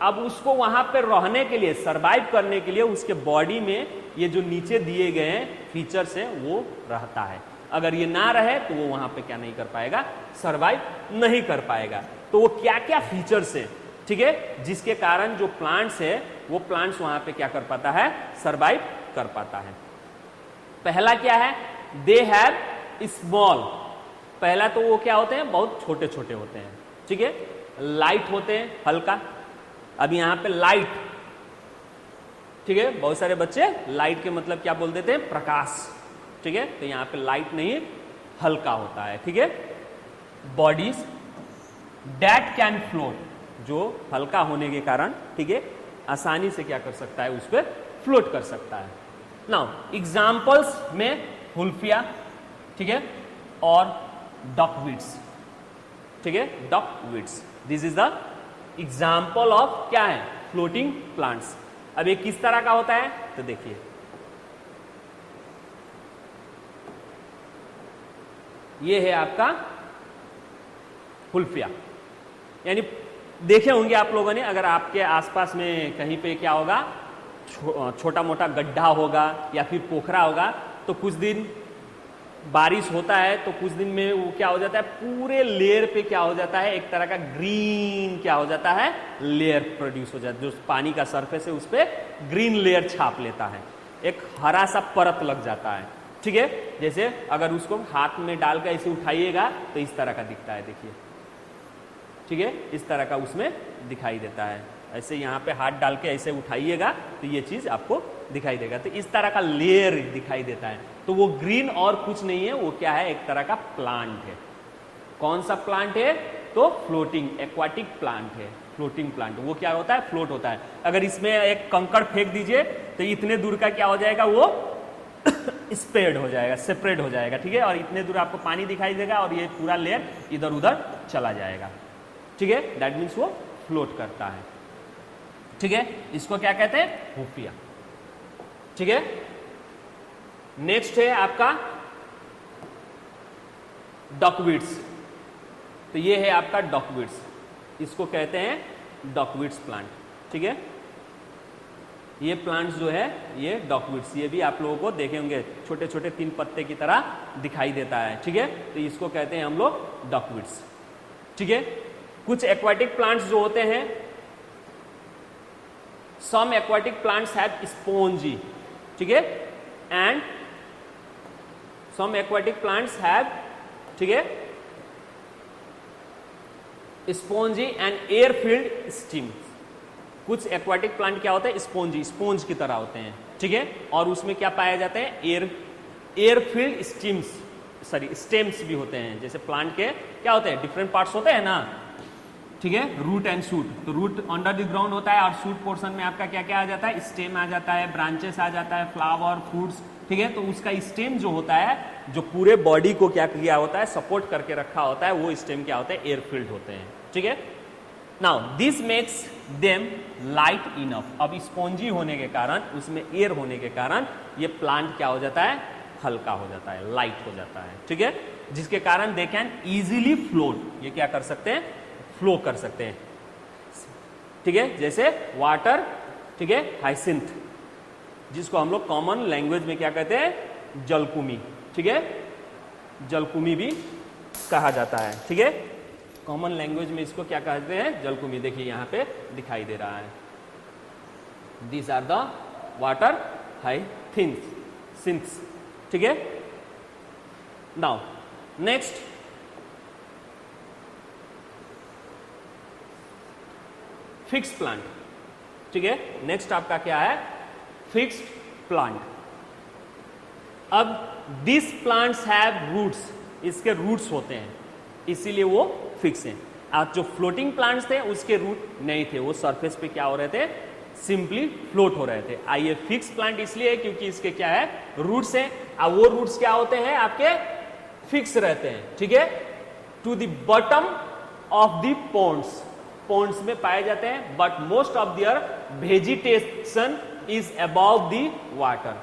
अब उसको वहां पे रहने के लिए, सरवाइव करने के लिए उसके बॉडी में ये जो नीचे दिए गए फीचर्स है वो रहता है। अगर ये ना रहे तो वो वहां पे क्या नहीं कर पाएगा, सरवाइव नहीं कर पाएगा। तो वो क्या क्या फीचर्स है, ठीक है, जिसके कारण जो प्लांट्स है वो प्लांट्स वहां पे क्या कर पाता है, सरवाइव कर पाता है। पहला क्या है, दे हैव स्मॉल। पहला तो वो क्या होते हैं, बहुत छोटे छोटे होते हैं, ठीक है, लाइट होते हैं, हल्का। अब यहां पे लाइट, ठीक है, बहुत सारे बच्चे लाइट के मतलब क्या बोल देते हैं, प्रकाश, ठीक है, तो यहां पे लाइट नहीं, हल्का होता है, ठीक है। बॉडीज दैट कैन फ्लोट, जो हल्का होने के कारण, ठीक है, आसानी से क्या कर सकता है, उस पर फ्लोट कर सकता है। नाउ एग्जाम्पल्स में हुल्फिया, ठीक है, और डॉकवीड्स, ठीक है, duckweeds, this is the example of क्या है, फ्लोटिंग प्लांट्स। अब ये किस तरह का होता है, तो देखिए, ये है आपका हुल्फिया। यानी देखे होंगे आप लोगों ने, अगर आपके आसपास में कहीं पे क्या होगा, छोटा मोटा गड्ढा होगा या फिर पोखरा होगा, तो कुछ दिन बारिश होता है तो कुछ दिन में वो क्या हो जाता है, पूरे लेयर पे क्या हो जाता है, एक तरह का ग्रीन क्या हो जाता है, लेयर प्रोड्यूस हो जाता है। जो पानी का सरफेस है उस पर ग्रीन लेयर छाप लेता है, एक हरा सा परत लग जाता है, ठीक है। जैसे अगर उसको हाथ में डालकर ऐसे उठाइएगा तो इस तरह का दिखता है, देखिए, ठीक है, इस तरह का उसमें दिखाई देता है। ऐसे यहाँ पे हाथ डाल के ऐसे उठाइएगा तो ये चीज आपको दिखाई देगा, तो इस तरह का लेयर दिखाई देता है। तो वो ग्रीन और कुछ नहीं है, वो क्या है, एक तरह का प्लांट है। कौन सा प्लांट है, तो फ्लोटिंग एक्वाटिक प्लांट है। फ्लोटिंग प्लांट वो क्या होता है, फ्लोट होता है। अगर इसमें एक कंकड़ फेंक दीजिए तो इतने दूर का क्या हो जाएगा, वो स्प्रेड हो जाएगा, सेपरेट हो जाएगा, ठीक है, और इतने दूर आपको पानी दिखाई देगा और ये पूरा लेयर इधर उधर चला जाएगा, ठीक है। दैट मीन्स वो फ्लोट करता है, ठीक है। इसको क्या कहते हैं, हुल्फिया, ठीक है। नेक्स्ट है आपका डॉकवीड्स। तो ये है आपका डॉकवीड्स, इसको कहते हैं डॉकवीड्स प्लांट, ठीक है। ये प्लांट्स जो है ये डॉकवीड्स, ये भी आप लोगों को देखे होंगे, छोटे छोटे 3 पत्ते की तरह दिखाई देता है, ठीक है। तो इसको कहते हैं हम लोग डॉकवीड्स, ठीक है। कुछ एक्वाटिक प्लांट्स जो होते हैं, some aquatic plants have spongy, ठीक है, and some aquatic plants have, ठीक है, spongy and air filled stem. कुछ एक्वाटिक प्लांट क्या होते हैं, स्पॉन्जी, स्पॉन्ज की तरह होते हैं, ठीक है, और उसमें क्या पाया जाते हैं, air field stems, sorry stems भी होते हैं। जैसे प्लांट के क्या होते हैं, डिफरेंट पार्ट्स होते हैं ना, ठीक है, रूट एंड शूट। तो रूट अंडर द ग्राउंड होता है और शूट पोर्शन में आपका क्या क्या आ जाता है, स्टेम आ जाता है, ब्रांचेस आ जाता है, फ्लावर, फ्रूट्स, ठीक है। तो उसका स्टेम जो होता है, जो पूरे बॉडी को क्या किया होता है, सपोर्ट करके रखा होता है, वो स्टेम क्या होता है, एयर फील्ड होते हैं, ठीक है। Now this makes them light enough. अब स्पॉन्जी होने के कारण, उसमें एयर होने के कारण ये प्लांट क्या हो जाता है, हल्का हो जाता है, लाइट हो जाता है, ठीक है, जिसके कारण दे कैन इजीली फ्लोट। ये क्या कर सकते हैं, फ्लो कर सकते हैं, ठीक है। जैसे वाटर, ठीक है, हाइसिंथ, जिसको हम लोग कॉमन लैंग्वेज में क्या कहते हैं, जलकुमी, ठीक है, जलकुमी भी कहा जाता है, ठीक है। कॉमन लैंग्वेज में इसको क्या कहते हैं, जलकुंभी। देखिए यहां पे दिखाई दे रहा है, दीज आर द वाटर हाइसिंथ्स, ठीक है। नाउ नेक्स्ट, फिक्स प्लांट, ठीक है। नेक्स्ट आपका क्या है, फिक्स्ड प्लांट। अब दिस प्लांट्स हैव रूट्स, इसके रूट्स होते हैं, इसीलिए वो फिक्स हैं। आज जो फ्लोटिंग प्लांट्स थे उसके रूट नहीं थे, वो सरफेस पे क्या हो रहे थे, सिंपली फ्लोट हो रहे थे। आइए फिक्स प्लांट इसलिए है क्योंकि इसके क्या है, रूट्स हैं। अब वो रूट्स क्या होते हैं, आपके फिक्स रहते हैं, ठीक है, to the bottom of the ponds, ponds में पाए जाते हैं। But most of their vegetation is above the water,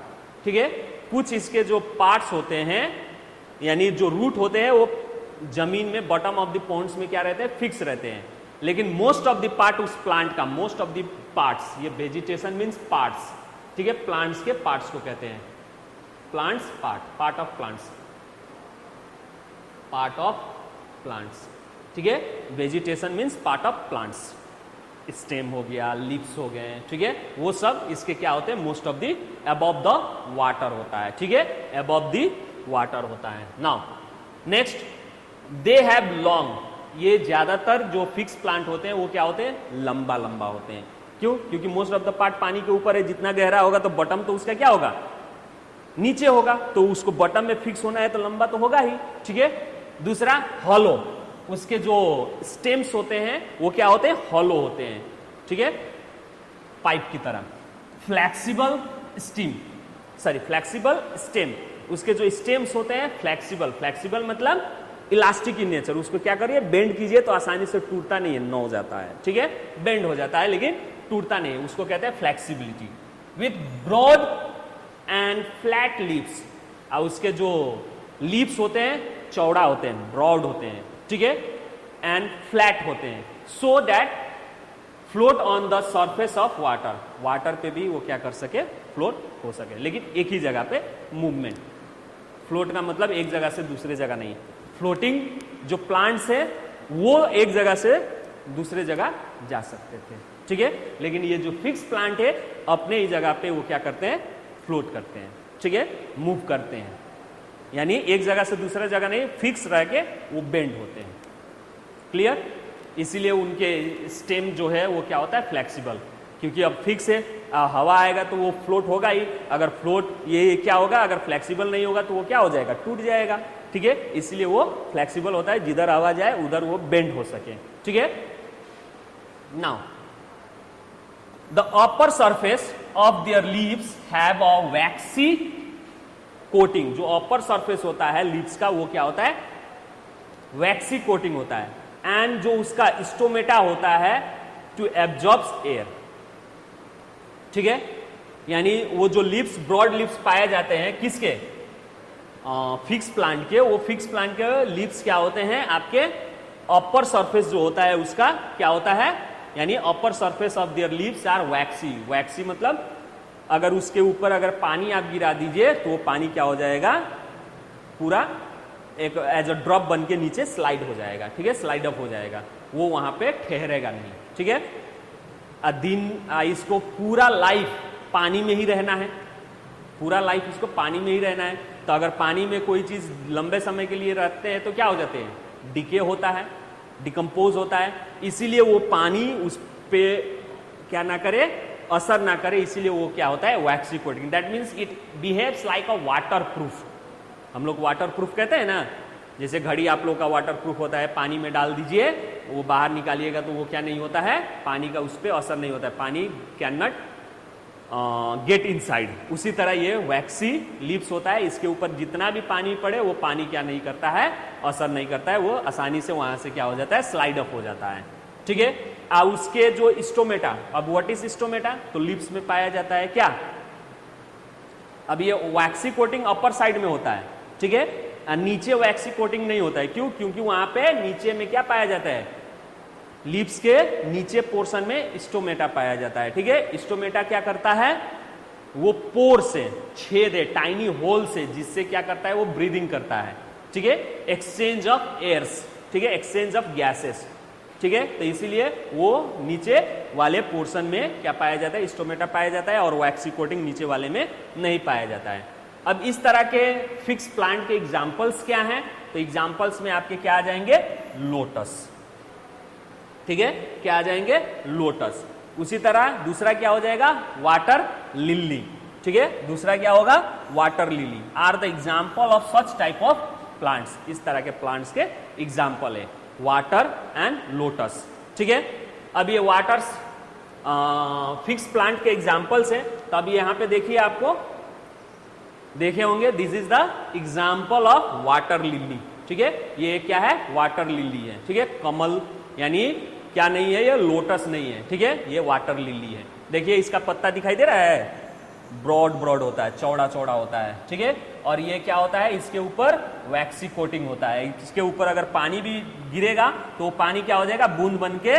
ठीक है। कुछ इसके जो पार्ट्स होते हैं, यानी जो रूट होते हैं, वो जमीन में बॉटम ऑफ द पोन्ड्स में क्या रहते हैं, फिक्स रहते हैं। लेकिन मोस्ट ऑफ द पार्ट उस प्लांट का, मोस्ट ऑफ द पार्ट्स, ये वेजिटेशन मीन्स पार्ट्स, ठीक है, प्लांट्स के पार्ट्स को कहते हैं, plants part of plants, part of plants, ठीक है। Vegetation means part of plants, stem हो गया, लीव्स हो गए, ठीक है, वो सब इसके क्या होते हैं, most of the above the water होता है, ठीक है, अबव द वाटर होता है। Now next, they have long, ये ज्यादातर जो फिक्स प्लांट होते हैं वो क्या होते हैं, लंबा लंबा होते हैं। क्यों, क्योंकि मोस्ट ऑफ द पार्ट पानी के ऊपर है, जितना गहरा होगा तो बॉटम तो उसका क्या होगा, नीचे होगा, तो उसको बॉटम में फिक्स होना है तो लंबा तो होगा ही, ठीक है। दूसरा, हॉलो, उसके जो स्टेम्स होते हैं वो क्या होते हैं, हॉलो होते हैं, ठीक है, पाइप की तरह। फ्लेक्सिबल स्टेम, उसके जो स्टेम्स होते हैं फ्लेक्सिबल, फ्लेक्सिबल मतलब इलास्टिक इन नेचर, उसको क्या करिए, बेंड कीजिए तो आसानी से टूटता नहीं है, नौ जाता है, ठीक है, बेंड हो जाता है लेकिन टूटता नहीं है, उसको कहते हैं flexibility. With broad and flat leaves, और उसके जो लीव्स होते हैं चौड़ा होते हैं, ब्रॉड होते हैं, ठीक है, एंड फ्लैट होते हैं, so that float on the surface of water, water पे भी वो क्या कर सके, फ्लोट हो सके, लेकिन एक ही जगह पे मूवमेंट। फ्लोट का मतलब एक जगह से दूसरे जगह नहीं, फ्लोटिंग जो प्लांट्स है वो एक जगह से दूसरे जगह जा सकते थे, ठीक है, लेकिन ये जो फिक्स प्लांट है अपने ही जगह पे वो क्या करते हैं, फ्लोट करते हैं, ठीक है, मूव करते हैं, यानी एक जगह से दूसरा जगह नहीं, फिक्स रह के वो बेंड होते हैं। क्लियर, इसीलिए उनके स्टेम जो है वो क्या होता है, फ्लेक्सिबल, क्योंकि अब फिक्स है, हवा आएगा तो वो फ्लोट होगा ही, अगर फ्लोट ये क्या होगा, अगर फ्लेक्सिबल नहीं होगा तो वो क्या हो जाएगा, टूट जाएगा, ठीक है, इसलिए वो फ्लेक्सिबल होता है, जिधर हवा जाए उधर वो बेंड हो सके, ठीक है। Now the upper surface of their leaves have a vaccine coating, जो अपर सरफेस होता है लीव्स का वो क्या होता है, वैक्सी कोटिंग होता है, एंड जो उसका स्टोमेटा होता है टू एब्जॉर्ब एयर, ठीक है, यानी वो जो लीव्स, ब्रॉड लीव्स पाए जाते हैं किसके, फिक्स प्लांट के, वो फिक्स प्लांट के लीव्स क्या होते हैं, आपके अपर सरफेस जो होता है उसका क्या होता है, यानी upper surface of their leaves are waxy, waxy मतलब अगर उसके ऊपर अगर पानी आप गिरा दीजिए तो वो पानी क्या हो जाएगा, पूरा एक एज अ ड्रॉप बन के नीचे स्लाइड हो जाएगा, ठीक है, स्लाइड अप हो जाएगा, वो वहां पे ठहरेगा नहीं, ठीक है। इसको पूरा लाइफ पानी में ही रहना है, पूरा लाइफ इसको पानी में ही रहना है, तो अगर पानी में कोई चीज लंबे समय के लिए रहते हैं तो क्या हो जाते हैं, डिके होता है, डिकम्पोज होता है, इसीलिए वो पानी उस पे क्या ना करे, असर ना करे, इसीलिए वो क्या होता है, waxy coating. That means it behaves like a water proof, हम लोग वाटर प्रूफ कहते हैं ना, जैसे घड़ी आप लोग का वाटर प्रूफ होता है, पानी में डाल दीजिए वो बाहर निकालिएगा तो वो क्या नहीं होता है, पानी का उस पर असर नहीं होता है, पानी कैन नॉट गेट इनसाइड। उसी तरह ये वैक्सी लीव्स होता है, इसके ऊपर जितना भी पानी पड़े वो पानी क्या नहीं करता है, असर नहीं करता है, वो आसानी से वहां से क्या हो जाता है, स्लाइड अप हो जाता है, ठीक है। उसके जो स्टोमेटा, अब व्हाट इज स्टोमेटा, तो लीव्स में पाया जाता है क्या, अब ये वैक्सी कोटिंग अपर साइड में होता है, ठीक है, नीचे वैक्सी कोटिंग नहीं होता है, क्यों, क्योंकि वहां पे नीचे में क्या पाया जाता है, लीव्स के नीचे पोर्शन में स्टोमेटा पाया जाता है, ठीक है। स्टोमेटा क्या करता है, वो पोर से, छेद है, टाइनी होल से, जिससे क्या करता है, वो ब्रीदिंग करता है, ठीक है, एक्सचेंज ऑफ एयर्स, ठीक है, एक्सचेंज ऑफ गैसेस, ठीक है। तो इसीलिए वो नीचे वाले पोर्शन में क्या पाया जाता है, स्टोमेटा पाया जाता है, और वैक्सी कोटिंग नीचे वाले में नहीं पाया जाता है। अब इस तरह के फिक्स प्लांट के एग्जाम्पल्स क्या हैं, तो एग्जाम्पल्स में आपके क्या आ जाएंगे, लोटस, ठीक है, क्या आ जाएंगे, लोटस। उसी तरह दूसरा क्या हो जाएगा, वाटर लिली, ठीक है, दूसरा क्या होगा, water lily are the example of such type of plants. इस तरह के प्लांट्स के एग्जाम्पल है वाटर एंड लोटस, ठीक है। अब ये वाटर्स फिक्स प्लांट के एग्जाम्पल्स है। तो अब यहाँ पे देखिए, आपको देखे होंगे, this is the example of water lily, ठीक है। ये क्या है, वाटर लिली है, ठीक है, कमल यानी क्या नहीं है, ये लोटस नहीं है, ठीक है, ये वाटर लिली है। देखिए इसका पत्ता दिखाई दे रहा है, ब्रॉड ब्रॉड होता है, चौड़ा चौड़ा होता है, ठीक है। और ये क्या होता है, इसके ऊपर वैक्सी कोटिंग होता है। इसके ऊपर अगर पानी भी गिरेगा तो पानी क्या हो जाएगा, बूंद बन के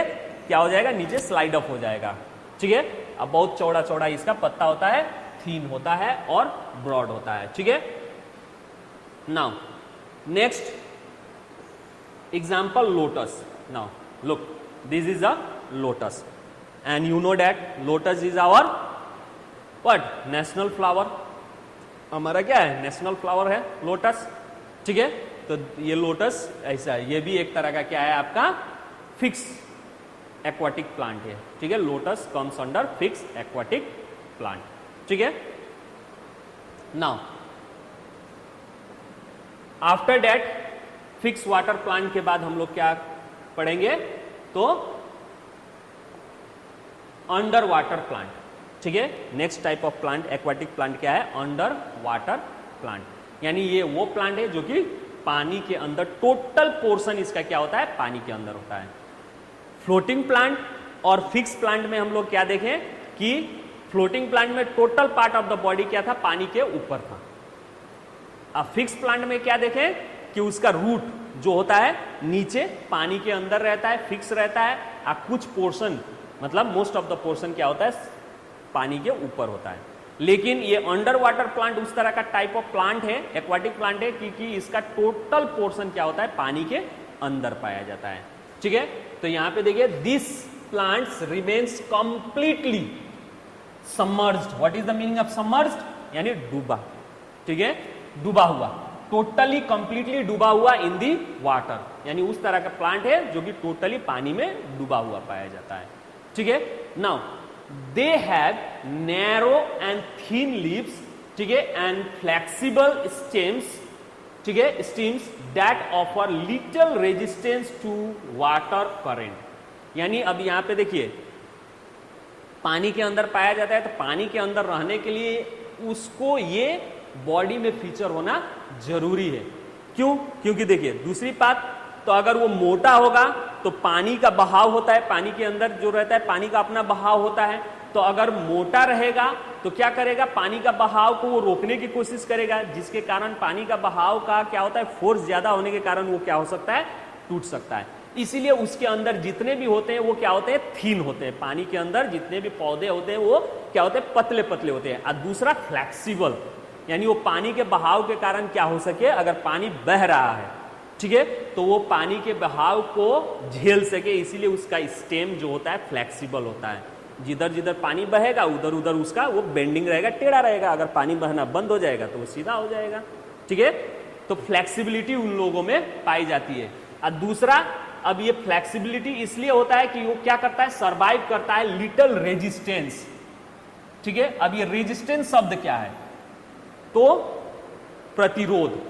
क्या हो जाएगा, नीचे स्लाइड अप हो जाएगा, ठीक है। अब बहुत चौड़ा चौड़ा इसका पत्ता होता है, थीन होता है और ब्रॉड होता है, ठीक है। Now next example, lotus. Now look, this is a lotus and you know that lotus is our what, national flower. हमारा क्या है, नेशनल फ्लावर है लोटस, ठीक है। तो ये लोटस ऐसा है, ये भी एक तरह का क्या है, आपका फिक्स एक्वाटिक प्लांट है, ठीक है। Lotus comes under fix aquatic plant, ठीक है। Now after that fix water plant के बाद हम लोग क्या पढ़ेंगे, तो अंडर वाटर प्लांट, ठीक है। Next type of plant, aquatic plant क्या है, अंडर वाटर प्लांट। यानी ये वो प्लांट है जो कि पानी के अंदर, टोटल पोर्शन इसका क्या होता है, पानी के अंदर होता है। फ्लोटिंग प्लांट और फिक्स प्लांट में हम लोग क्या देखें कि फ्लोटिंग प्लांट में total part of the body क्या था, पानी के ऊपर था। अब फिक्स प्लांट में क्या देखें कि उसका रूट जो होता है नीचे पानी के अंदर रहता है, फिक्स रहता है, और कुछ पोर्शन मतलब मोस्ट ऑफ द पोर्शन क्या होता है, पानी के ऊपर होता है। लेकिन ये अंडर वाटर प्लांट उस तरह का टाइप ऑफ प्लांट है, एक्वाटिक प्लांट है, क्योंकि इसका टोटल पोर्शन क्या होता है, पानी के अंदर पाया जाता है, ठीक है। तो यहां पे देखिए, this plants remains completely submerged. What is the meaning of submerged, यानी डूबा, ठीक है, डूबा हुआ, टोटली कंप्लीटली डूबा हुआ इन दी वाटर, यानी उस तरह का प्लांट है जो कि टोटली पानी में डूबा हुआ पाया जाता है, ठीक है। Now they have narrow and thin leaves, ठीक है, एंड फ्लेक्सिबल स्टेम्स, ठीक है, stems that offer little resistance to water current. यानी अब यहां पे देखिए, पानी के अंदर पाया जाता है, तो पानी के अंदर रहने के लिए उसको ये बॉडी में फीचर होना जरूरी है। क्यों, क्योंकि देखिए दूसरी बात, तो अगर वो मोटा होगा तो पानी का बहाव होता है, पानी के अंदर जो रहता है पानी का अपना बहाव होता है, तो अगर मोटा रहेगा तो क्या करेगा, पानी का बहाव को वो रोकने की कोशिश करेगा, जिसके कारण पानी का बहाव का क्या होता है, फोर्स ज्यादा होने के कारण वो क्या हो सकता है, टूट सकता है। इसीलिए उसके अंदर जितने भी होते हैं वो क्या होते हैं, थीन होते हैं। पानी के अंदर जितने भी पौधे होते हैं वो क्या होते हैं, पतले पतले होते हैं। और दूसरा फ्लेक्सिबल, यानी वो पानी के बहाव के कारण क्या हो सके, अगर पानी बह रहा है, ठीक है, तो वो पानी के बहाव को झेल सके, इसीलिए उसका स्टेम जो होता है फ्लेक्सिबल होता है। जिधर जिधर पानी बहेगा उधर उधर उसका वो बेंडिंग रहेगा, टेढ़ा रहेगा। अगर पानी बहना बंद हो जाएगा तो वो सीधा हो जाएगा, ठीक है। तो फ्लेक्सिबिलिटी उन लोगों में पाई जाती है। और दूसरा, अब ये फ्लेक्सिबिलिटी इसलिए होता है कि वो क्या करता है, सर्वाइव करता है लिटिल रेजिस्टेंस, ठीक है। अब ये रेजिस्टेंस शब्द क्या है, तो प्रतिरोध,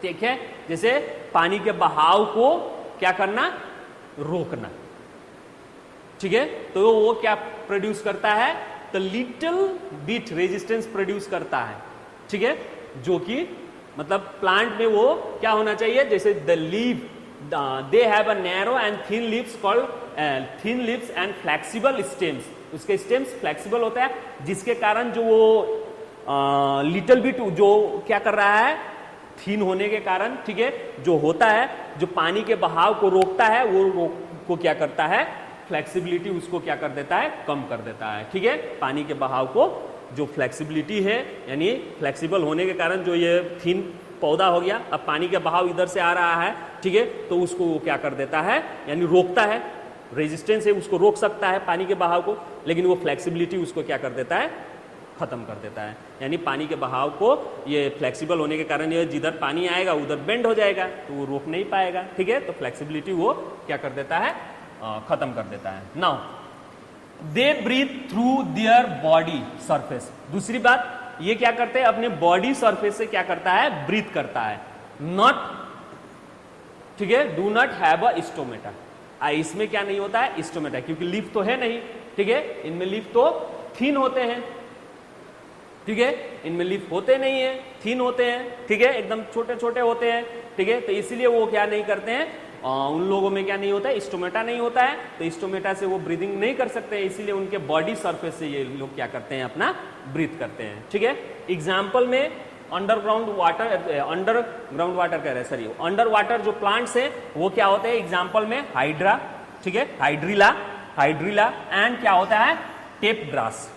ठीक है। जैसे पानी के बहाव को क्या करना, रोकना, ठीक है। तो वो क्या प्रोड्यूस करता है, तो लिटिल बिट रेजिस्टेंस प्रोड्यूस करता है, ठीक है। जो कि मतलब प्लांट में वो क्या होना चाहिए, जैसे the leave, they have a narrow and thin leaves called thin leaves and flexible stems. उसके स्टेम्स फ्लेक्सिबल होता है, जिसके कारण जो वो लिटिल बिट जो क्या कर रहा है, थीन होने के कारण, ठीक है, जो होता है, जो पानी के बहाव को रोकता है, वो को क्या करता है, फ्लेक्सिबिलिटी उसको क्या कर देता है, कम कर देता है, ठीक है। पानी के बहाव को जो फ्लेक्सिबिलिटी है, यानी फ्लेक्सिबल होने के कारण जो ये थीन पौधा हो गया, अब पानी का बहाव इधर से आ रहा है, ठीक है, तो उसको वो क्या कर देता है, यानी रोकता है, रेजिस्टेंस है उसको रोक सकता है पानी के बहाव को, लेकिन वो फ्लेक्सिबिलिटी उसको क्या कर देता है, खत्म कर देता है। यानी पानी के बहाव को ये फ्लेक्सिबल होने के कारण ये जिधर पानी आएगा उधर बेंड हो जाएगा, तो वो रोक नहीं पाएगा, ठीक है, तो फ्लेक्सिबिलिटी वो क्या कर देता है, खत्म कर देता है। Now they breathe through their body surface. दूसरी बात, ये क्या करते हैं, अपने बॉडी सरफेस से क्या करता है, ब्रीथ करता है, नॉट, ठीक है, do not have a stomata. इसमें क्या नहीं होता है, स्टोमेटा, क्योंकि लीफ तो है नहीं, ठीक है, इनमें लीफ तो थिन होते हैं, ठीक है, इनमें लीफ होते नहीं है, थिन होते हैं, ठीक है, एकदम छोटे छोटे होते हैं, ठीक है, तो इसीलिए वो क्या नहीं करते हैं, उन लोगों में क्या नहीं होता है, स्टोमेटा नहीं होता है, तो स्टोमेटा से वो ब्रीदिंग नहीं कर सकते हैं, इसीलिए उनके बॉडी सरफेस से ये लोग क्या करते हैं, अपना ब्रीथ करते हैं, ठीक है। एग्जाम्पल में अंडरग्राउंड वाटर कह रहे हैं, सॉरी, अंडर वाटर जो प्लांट्स है वो क्या होते हैं, एग्जाम्पल में हाइड्रा, ठीक है, हाइड्रिला एंड क्या होता है, टेप ग्रास,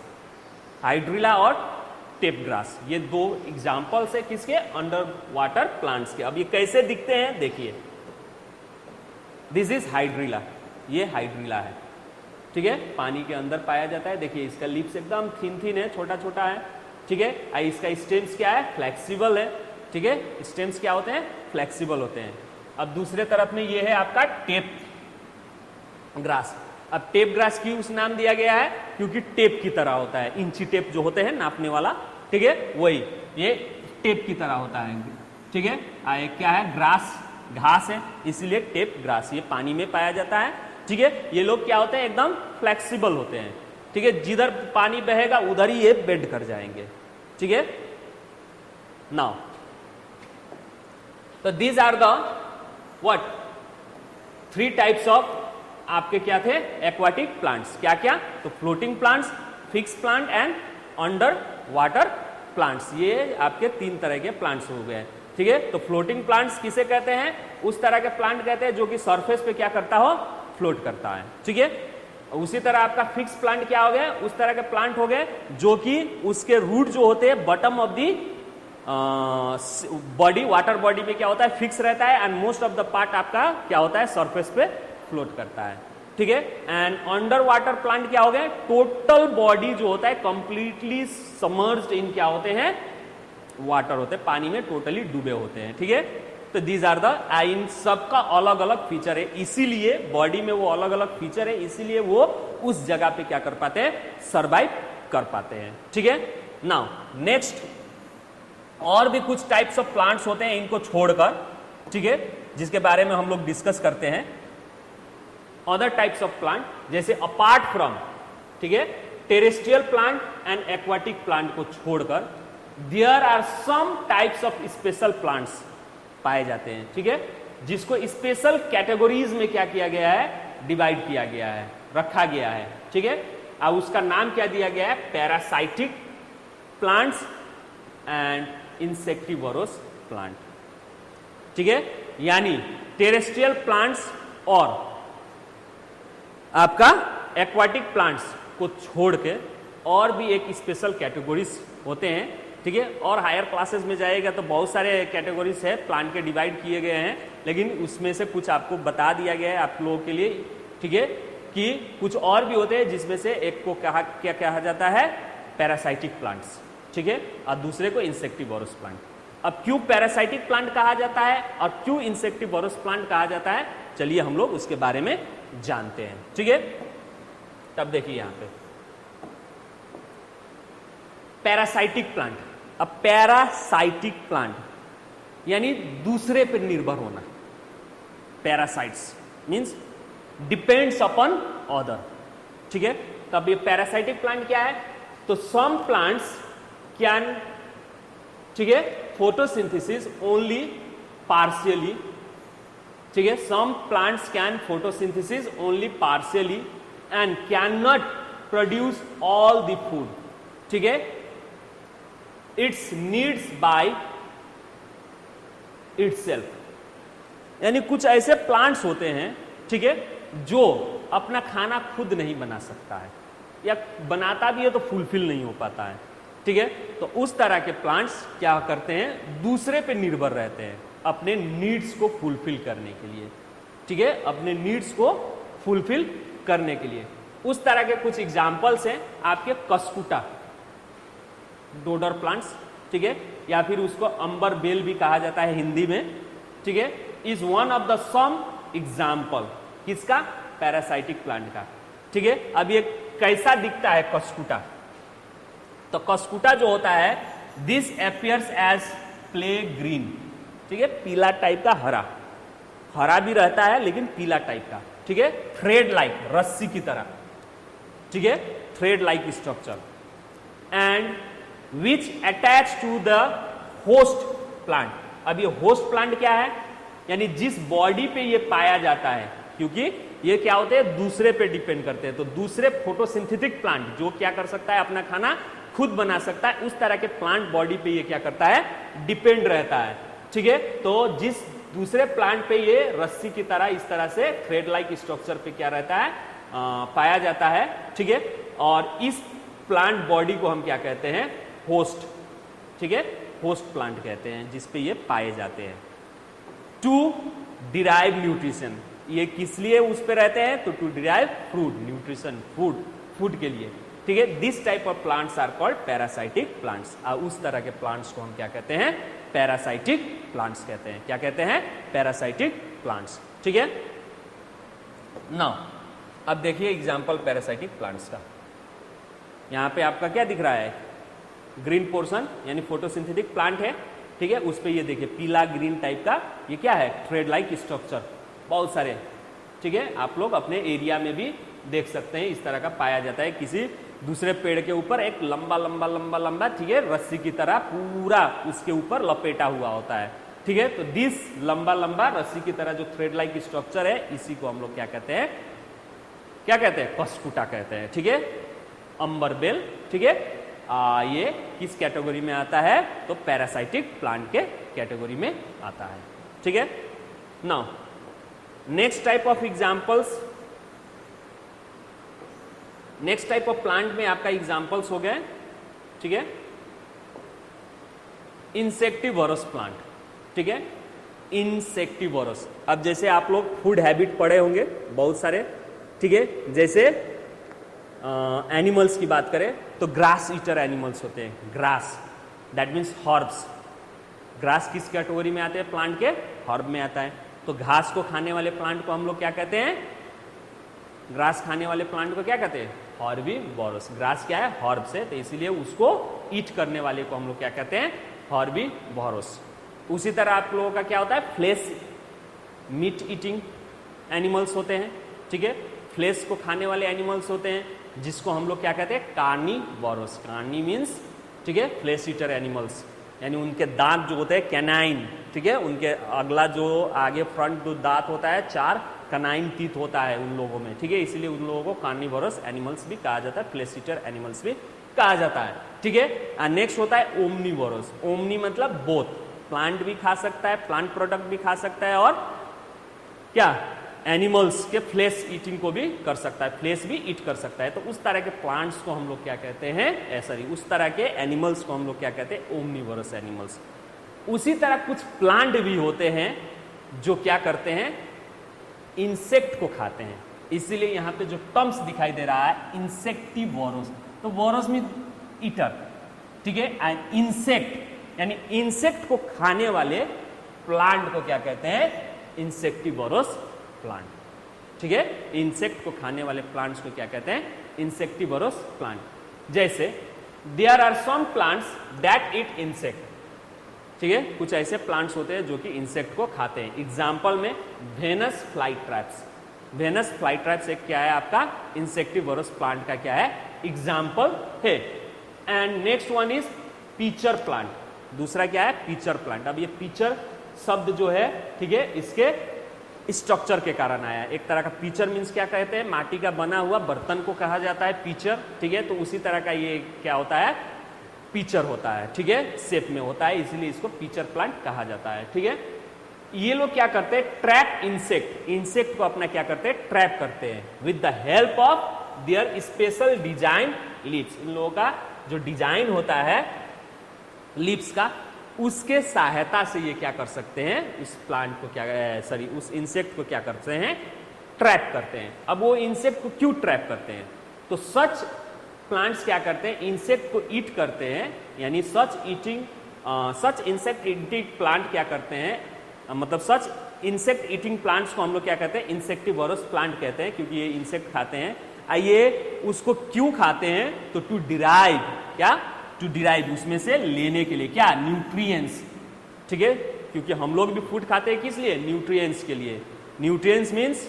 हाइड्रिला और टेप ग्रास, ये दो एग्जाम्पल्स है किसके, अंडर वाटर प्लांट्स के। अब ये कैसे दिखते हैं, देखिए, दिस इज हाइड्रिला, ये हाइड्रिला है, ठीक है, पानी के अंदर पाया जाता है, देखिए इसका लीव्स एकदम थिन है, छोटा छोटा है, ठीक है, इसका स्टेम्स क्या है, फ्लेक्सिबल है, ठीक है, स्टेम्स क्या होते हैं, फ्लेक्सिबल होते हैं। अब दूसरे तरफ में ये है आपका टेप ग्रास। अब टेप ग्रास क्यों उस नाम दिया गया है, क्योंकि टेप की तरह होता है, इंची टेप जो होते हैं नापने वाला, ठीक है, वही ये टेप की तरह होता है, ठीक है, क्या है, ग्रास, घास है, इसलिए टेप ग्रास, ये पानी में पाया जाता है, ठीक है। ये लोग क्या होते हैं, एकदम फ्लेक्सिबल होते हैं, ठीक है, जिधर पानी बहेगा उधर ही ये बेंड कर जाएंगे, ठीक है। नाउ तो these are the what 3 types of आपके क्या थे, एक्वाटिक प्लांट्स, क्या क्या, तो floating plants, fixed plant and underwater plants, ये आपके 3 तरह के प्लांट्स हो गए, ठीक है। तो फ्लोटिंग प्लांट्स किसे कहते हैं, उस तरह के प्लांट कहते हैं जो कि सरफेस पे क्या करता हो, फ्लोट करता है, ठीक है। उसी तरह आपका फिक्स प्लांट क्या हो गया, उस तरह के प्लांट हो गए जो कि उसके रूट जो होते हैं bottom of the body, water body में क्या होता है, फिक्स रहता है, and most of the part आपका क्या होता है, सरफेस पे फ्लोट करता है, ठीक है। एंड अंडर वाटर प्लांट क्या हो गया, टोटल बॉडी जो होता है कंप्लीटली सबमर्ज्ड इन क्या होते हैं, वाटर होते हैं, पानी में टोटली डूबे होते हैं, ठीक है। तो दीज आर द, इन सबका अलग अलग फीचर है, इसीलिए बॉडी में वो अलग अलग फीचर है, इसीलिए वो उस जगह पे क्या कर पाते हैं, सर्वाइव कर पाते हैं, ठीक है। नाउ नेक्स्ट, और भी कुछ टाइप्स ऑफ प्लांट्स होते हैं इनको छोड़कर, ठीक है, जिसके बारे में हम लोग डिस्कस करते हैं। अदर टाइप्स ऑफ प्लांट, जैसे अपार्ट फ्रॉम, ठीक है, terrestrial plant and aquatic plant को छोड़कर there are some types of special plants पाए जाते हैं, ठीक है, जिसको स्पेशल कैटेगरीज में क्या किया गया है, डिवाइड किया गया है, रखा गया है, ठीक है। अब उसका नाम क्या दिया गया है, parasitic plants and insectivorous plant, ठीक है। यानी टेरेस्ट्रियल प्लांट्स और आपका एक्वाटिक प्लांट्स को छोड़ के और भी एक स्पेशल कैटेगरीज होते हैं, ठीक है। और हायर क्लासेस में जाएगा तो बहुत सारे कैटेगरीज है प्लांट के, डिवाइड किए गए हैं, लेकिन उसमें से कुछ आपको बता दिया गया है आप लोगों के लिए, ठीक है, कि कुछ और भी होते हैं जिसमें से एक को क्या कहा जाता है, पैरासाइटिक प्लांट्स, ठीक है, और दूसरे को इंसेक्टिवोरस प्लांट। अब क्यों पैरासाइटिक प्लांट कहा जाता है और क्यों इंसेक्टिवोरस प्लांट कहा जाता है, चलिए हम लोग उसके बारे में जानते हैं, ठीक है। तब देखिए यहां पे पैरासाइटिक प्लांट। अब पैरासाइटिक प्लांट यानी दूसरे पर निर्भर होना, parasites means depends upon other, ठीक है। तब ये पैरासाइटिक प्लांट क्या है, तो सम प्लांट्स कैन, ठीक है, फोटोसिंथेसिस ओनली पार्शियली, ठीक है, some plants can photosynthesis only partially and can not produce all the food, ठीक है, इट्स नीड्स बाय इटसेल्फ। यानी कुछ ऐसे प्लांट्स होते हैं, ठीक है, जो अपना खाना खुद नहीं बना सकता है, या बनाता भी है तो फुलफिल नहीं हो पाता है, ठीक है। तो उस तरह के प्लांट्स क्या करते हैं, दूसरे पे निर्भर रहते हैं अपने नीड्स को फुलफिल करने के लिए, ठीक है, अपने नीड्स को फुलफिल करने के लिए। उस तरह के कुछ एग्जाम्पल्स हैं आपके कस्कुटा, डोडर प्लांट्स, ठीक है, या फिर उसको अंबर बेल भी कहा जाता है हिंदी में, ठीक है, is one of the some example किसका, पैरासाइटिक प्लांट का, ठीक है। अब ये कैसा दिखता है कस्कुटा, तो कस्कुटा जो होता है this appears as pale green, ठीक है, पीला टाइप का, हरा भी रहता है लेकिन पीला टाइप का, ठीक है, थ्रेड लाइक, रस्सी की तरह, ठीक है, thread like structure, and which attach to the host plant. अब ये होस्ट प्लांट क्या है, यानी जिस बॉडी पे ये पाया जाता है, क्योंकि ये क्या होते हैं, दूसरे पे डिपेंड करते हैं, तो दूसरे फोटोसिंथेटिक प्लांट जो क्या कर सकता है, अपना खाना खुद बना सकता है, उस तरह के प्लांट बॉडी पे ये क्या करता है, डिपेंड रहता है, ठीक है। तो जिस दूसरे प्लांट पे ये रस्सी की तरह इस तरह से थ्रेड लाइक स्ट्रक्चर पे क्या रहता है, पाया जाता है, ठीक है, और इस प्लांट बॉडी को हम क्या कहते हैं, होस्ट, ठीक है, होस्ट प्लांट कहते हैं, जिसपे ये पाए जाते हैं। टू डिराइव न्यूट्रिशन, ये किस लिए उस पे रहते हैं, तो to derive fruit, nutrition, food के लिए, ठीक है। This type of plants are called parasitic plants. उस तरह के प्लांट्स को हम क्या कहते हैं, पैरासाइटिक प्लांट्स कहते हैं। क्या कहते हैं, पैरासाइटिक प्लांट्स, ठीक है। नाउ अब देखिए एग्जांपल पैरासाइटिक प्लांट्स का। यहां पे आपका क्या दिख रहा है, ग्रीन पोर्शन, यानी फोटोसिंथेटिक प्लांट है, ठीक है, उस पे ये देखिए पीला ग्रीन टाइप का, ये क्या है, थ्रेड लाइक स्ट्रक्चर, बहुत सारे, ठीक है, आप लोग अपने एरिया में भी देख सकते हैं, इस तरह का पाया जाता है। किसी दूसरे पेड़ के ऊपर एक लंबा लंबा लंबा लंबा, ठीक है, रस्सी की तरह पूरा उसके ऊपर लपेटा हुआ होता है, ठीक है। तो दिस लंबा लंबा रस्सी की तरह जो थ्रेड लाइक स्ट्रक्चर है, इसी को हम लोग क्या कहते हैं, क्या कहते हैं, कस्कुटा कहते हैं, ठीक है, अंबर बेल, ठीक है। ये किस कैटेगरी में आता है, तो पैरासाइटिक प्लांट के कैटेगरी में आता है, ठीक है। Now next type of examples, next type of plant में आपका एग्जांपल्स हो गए, ठीक है, इंसेक्टिवोरस प्लांट, ठीक है, इंसेक्टिवोरस। अब जैसे आप लोग फूड हैबिट पढ़े होंगे बहुत सारे, ठीक है, जैसे एनिमल्स की बात करें तो ग्रास ईटर एनिमल्स होते हैं, grass, that means herbs. Grass किस कैटेगरी में आते हैं, प्लांट के, हर्ब में आता है। तो घास को खाने वाले प्लांट को हम लोग क्या कहते हैं, ग्रास खाने वाले प्लांट को क्या कहते हैं, हर्बीवोरस। ग्रास क्या है, हर्ब से, तो इसीलिए उसको ईट करने वाले को हम लोग क्या कहते हैं, हर्बीवोरस। उसी तरह आप लोगों का क्या होता है, फ्लेश, मीट ईटिंग एनिमल्स होते हैं, ठीक है, फ्लेश को खाने वाले एनिमल्स होते हैं, जिसको हम लोग क्या कहते हैं, कार्निवोरस। कार्नी मीन्स, ठीक है, फ्लेश ईटर एनिमल्स, यानी उनके दांत जो होते हैं कैनाइन, ठीक है, उनके अगला जो आगे फ्रंट जो दांत होता है, 4 कनाइन टीथ होता है उन लोगों में, ठीक है, इसीलिए उन लोगों को कार्निवोरस एनिमल्स भी कहा जाता है, फ्लेश ईटर एनिमल्स भी कहा जाता है, ठीक है। नेक्स्ट होता है ओमनीवोरस। ओमनी मतलब बोथ, प्लांट भी खा सकता है, प्लांट प्रोडक्ट भी खा सकता है, और क्या, एनिमल्स के फ्लेश ईटिंग को भी कर सकता है, फ्लेश भी ईट कर सकता है। तो उस तरह के प्लांट्स को हम लोग क्या कहते हैं, सॉरी, उस तरह के एनिमल्स को हम लोग क्या कहते हैं, ओमनीवोरस एनिमल्स। उसी तरह कुछ प्लांट भी होते हैं जो क्या करते हैं, इंसेक्ट को खाते हैं, इसीलिए यहां पे जो टर्म्स दिखाई दे रहा है, इंसेक्टिवोरस, तो वोरस मीन ईटर, ठीक है, एंड इंसेक्ट यानी इंसेक्ट को खाने वाले प्लांट को क्या कहते हैं, इंसेक्टिवोरस प्लांट, ठीक है। इंसेक्ट को खाने वाले प्लांट्स को क्या कहते हैं, इंसेक्टिवोरस प्लांट। जैसे there are some plants that eat insect, ठीक है, कुछ ऐसे प्लांट्स होते हैं जो कि इंसेक्ट को खाते हैं। एग्जाम्पल में Venus fly traps, Venus fly traps एक क्या है, आपका इंसेक्टिवोरस प्लांट का क्या है, एग्जाम्पल है। And next one is pitcher plant, दूसरा क्या है, पीचर प्लांट। अब ये पीचर शब्द जो है, ठीक है, इसके स्ट्रक्चर के कारण आया है। एक तरह का पीचर मीन्स क्या कहते हैं, माटी का बना हुआ बर्तन को कहा जाता है पीचर, ठीक है, तो उसी तरह का ये क्या होता है, पीचर होता है, ठीक है, शेप में होता है, इसीलिए इसको पीचर प्लांट कहा जाता है, ठीक है। ये लोग क्या करते हैं, ट्रैप इंसेक्ट, इंसेक्ट को अपना क्या करते हैं, ट्रैप करते हैं with the help of their special design leaves. इन लोगों का जो डिजाइन होता है लीव्स का, उसके सहायता से ये क्या कर सकते हैं, उस प्लांट को क्या सॉरी उस इंसेक्ट को क्या करते हैं, ट्रैप करते हैं। अब वो इंसेक्ट को क्यों ट्रैप करते हैं, तो सच प्लांट्स क्या करते हैं, इंसेक्ट को ईट करते हैं, यानी सच इंसेक्ट ईटिंग प्लांट क्या करते हैं, मतलब सच इंसेक्ट ईटिंग प्लांट्स को हम लोग क्या कहते हैं, इंसेक्टिवोरस प्लांट कहते हैं, क्योंकि ये इंसेक्ट खाते हैं। आइए उसको क्यों खाते हैं, तो टू डिराइव, क्या, टू डिराइव उसमें से लेने के लिए क्या, न्यूट्रिएंट्स, ठीक है, क्योंकि हम लोग भी फूड खाते हैं किस लिए, न्यूट्रिएंट्स के लिए। Nutrients means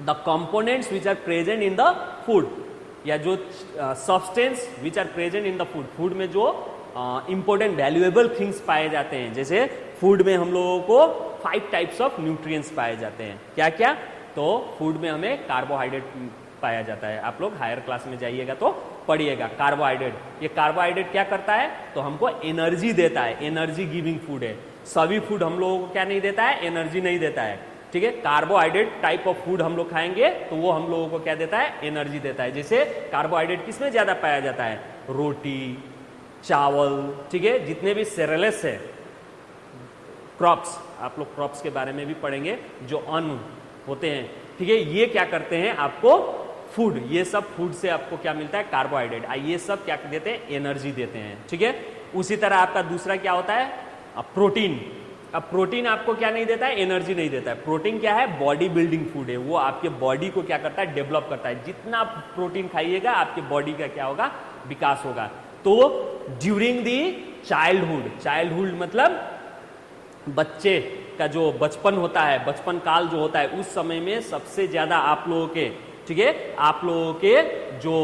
the components which are present in the food, या जो substance which are present in the food, food में जो इंपॉर्टेंट वैल्यूएबल थिंग्स पाए जाते हैं। जैसे फूड में हम लोगों को 5 टाइप्स ऑफ न्यूट्रिएंट्स पाए जाते हैं, क्या क्या, तो फूड में हमें कार्बोहाइड्रेट पाया जाता है, आप लोग हायर क्लास में जाइएगा तो पढ़िएगा कार्बोहाइड्रेट। ये कार्बोहाइड्रेट क्या करता है, तो हमको एनर्जी देता है, एनर्जी गिविंग फूड है। सभी फूड हम लोगों को क्या नहीं देता है, एनर्जी नहीं देता है, ठीक है। कार्बोहाइड्रेट टाइप ऑफ फूड हम लोग खाएंगे तो वो हम लोगों को क्या देता है, एनर्जी देता है। जैसे कार्बोहाइड्रेट किसमें ज्यादा पाया जाता है, रोटी, चावल, ठीक है, जितने भी सेरेलस है, क्रॉप्स, आप लोग क्रॉप्स के बारे में भी पढ़ेंगे, जो अन्न होते हैं, ठीक है, ये क्या करते हैं आपको फूड, ये सब फूड से आपको क्या मिलता है, कार्बोहाइड्रेट, ये सब क्या देते हैं, एनर्जी देते हैं, ठीक है। उसी तरह आपका दूसरा क्या होता है, प्रोटीन। अब प्रोटीन आपको क्या नहीं देता है, एनर्जी नहीं देता है। प्रोटीन क्या है, बॉडी बिल्डिंग फूड है, वो आपके बॉडी को क्या करता है, डेवलप करता है। जितना प्रोटीन खाइएगा आपके बॉडी का क्या होगा, विकास होगा। तो ड्यूरिंग दी चाइल्डहुड मतलब बच्चे का जो बचपन होता है, बचपन काल जो होता है, उस समय में सबसे ज्यादा आप लोगों के, ठीक है, आप लोगों के जो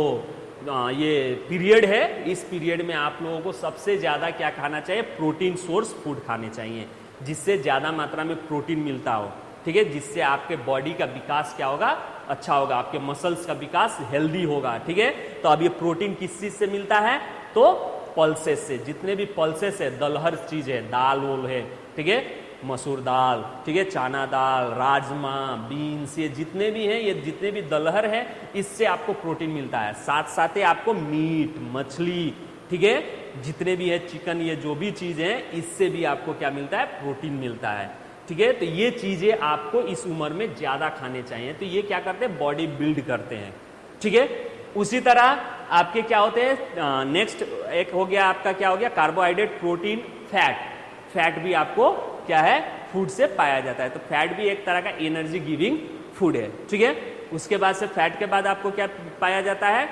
ये पीरियड है, इस पीरियड में आप लोगों को सबसे ज्यादा क्या खाना चाहिए, प्रोटीन सोर्स फूड खाने चाहिए, जिससे ज्यादा मात्रा में प्रोटीन मिलता हो, ठीक है, जिससे आपके बॉडी का विकास क्या होगा, अच्छा होगा, आपके मसल्स का विकास हेल्दी होगा, ठीक है। तो अब ये प्रोटीन किस चीज से मिलता है, तो पल्सेस से, जितने भी पल्सेस है, दलहर चीज है, दाल वोल है, ठीक है, मसूर दाल, ठीक है, चना दाल, राजमा, बीन्स, ये जितने भी हैं, ये जितने भी दलहर है, इससे आपको प्रोटीन मिलता है। साथ साथ आपको मीट, मछली, ठीक है, जितने भी है चिकन, ये जो भी चीज है, इससे भी आपको क्या मिलता है, प्रोटीन मिलता है, ठीक है। तो ये चीजें आपको इस उम्र में ज्यादा खाने चाहिए। तो ये क्या करते हैं, बॉडी बिल्ड करते हैं, ठीक है। उसी तरह आपके क्या होते हैं, नेक्स्ट एक हो गया आपका, क्या हो गया, कार्बोहाइड्रेट, प्रोटीन, फैट। फैट भी आपको क्या है, फूड से पाया जाता है। तो फैट भी एक तरह का एनर्जी गिविंग फूड है, ठीक है। उसके बाद से फैट के बाद आपको क्या पाया जाता है,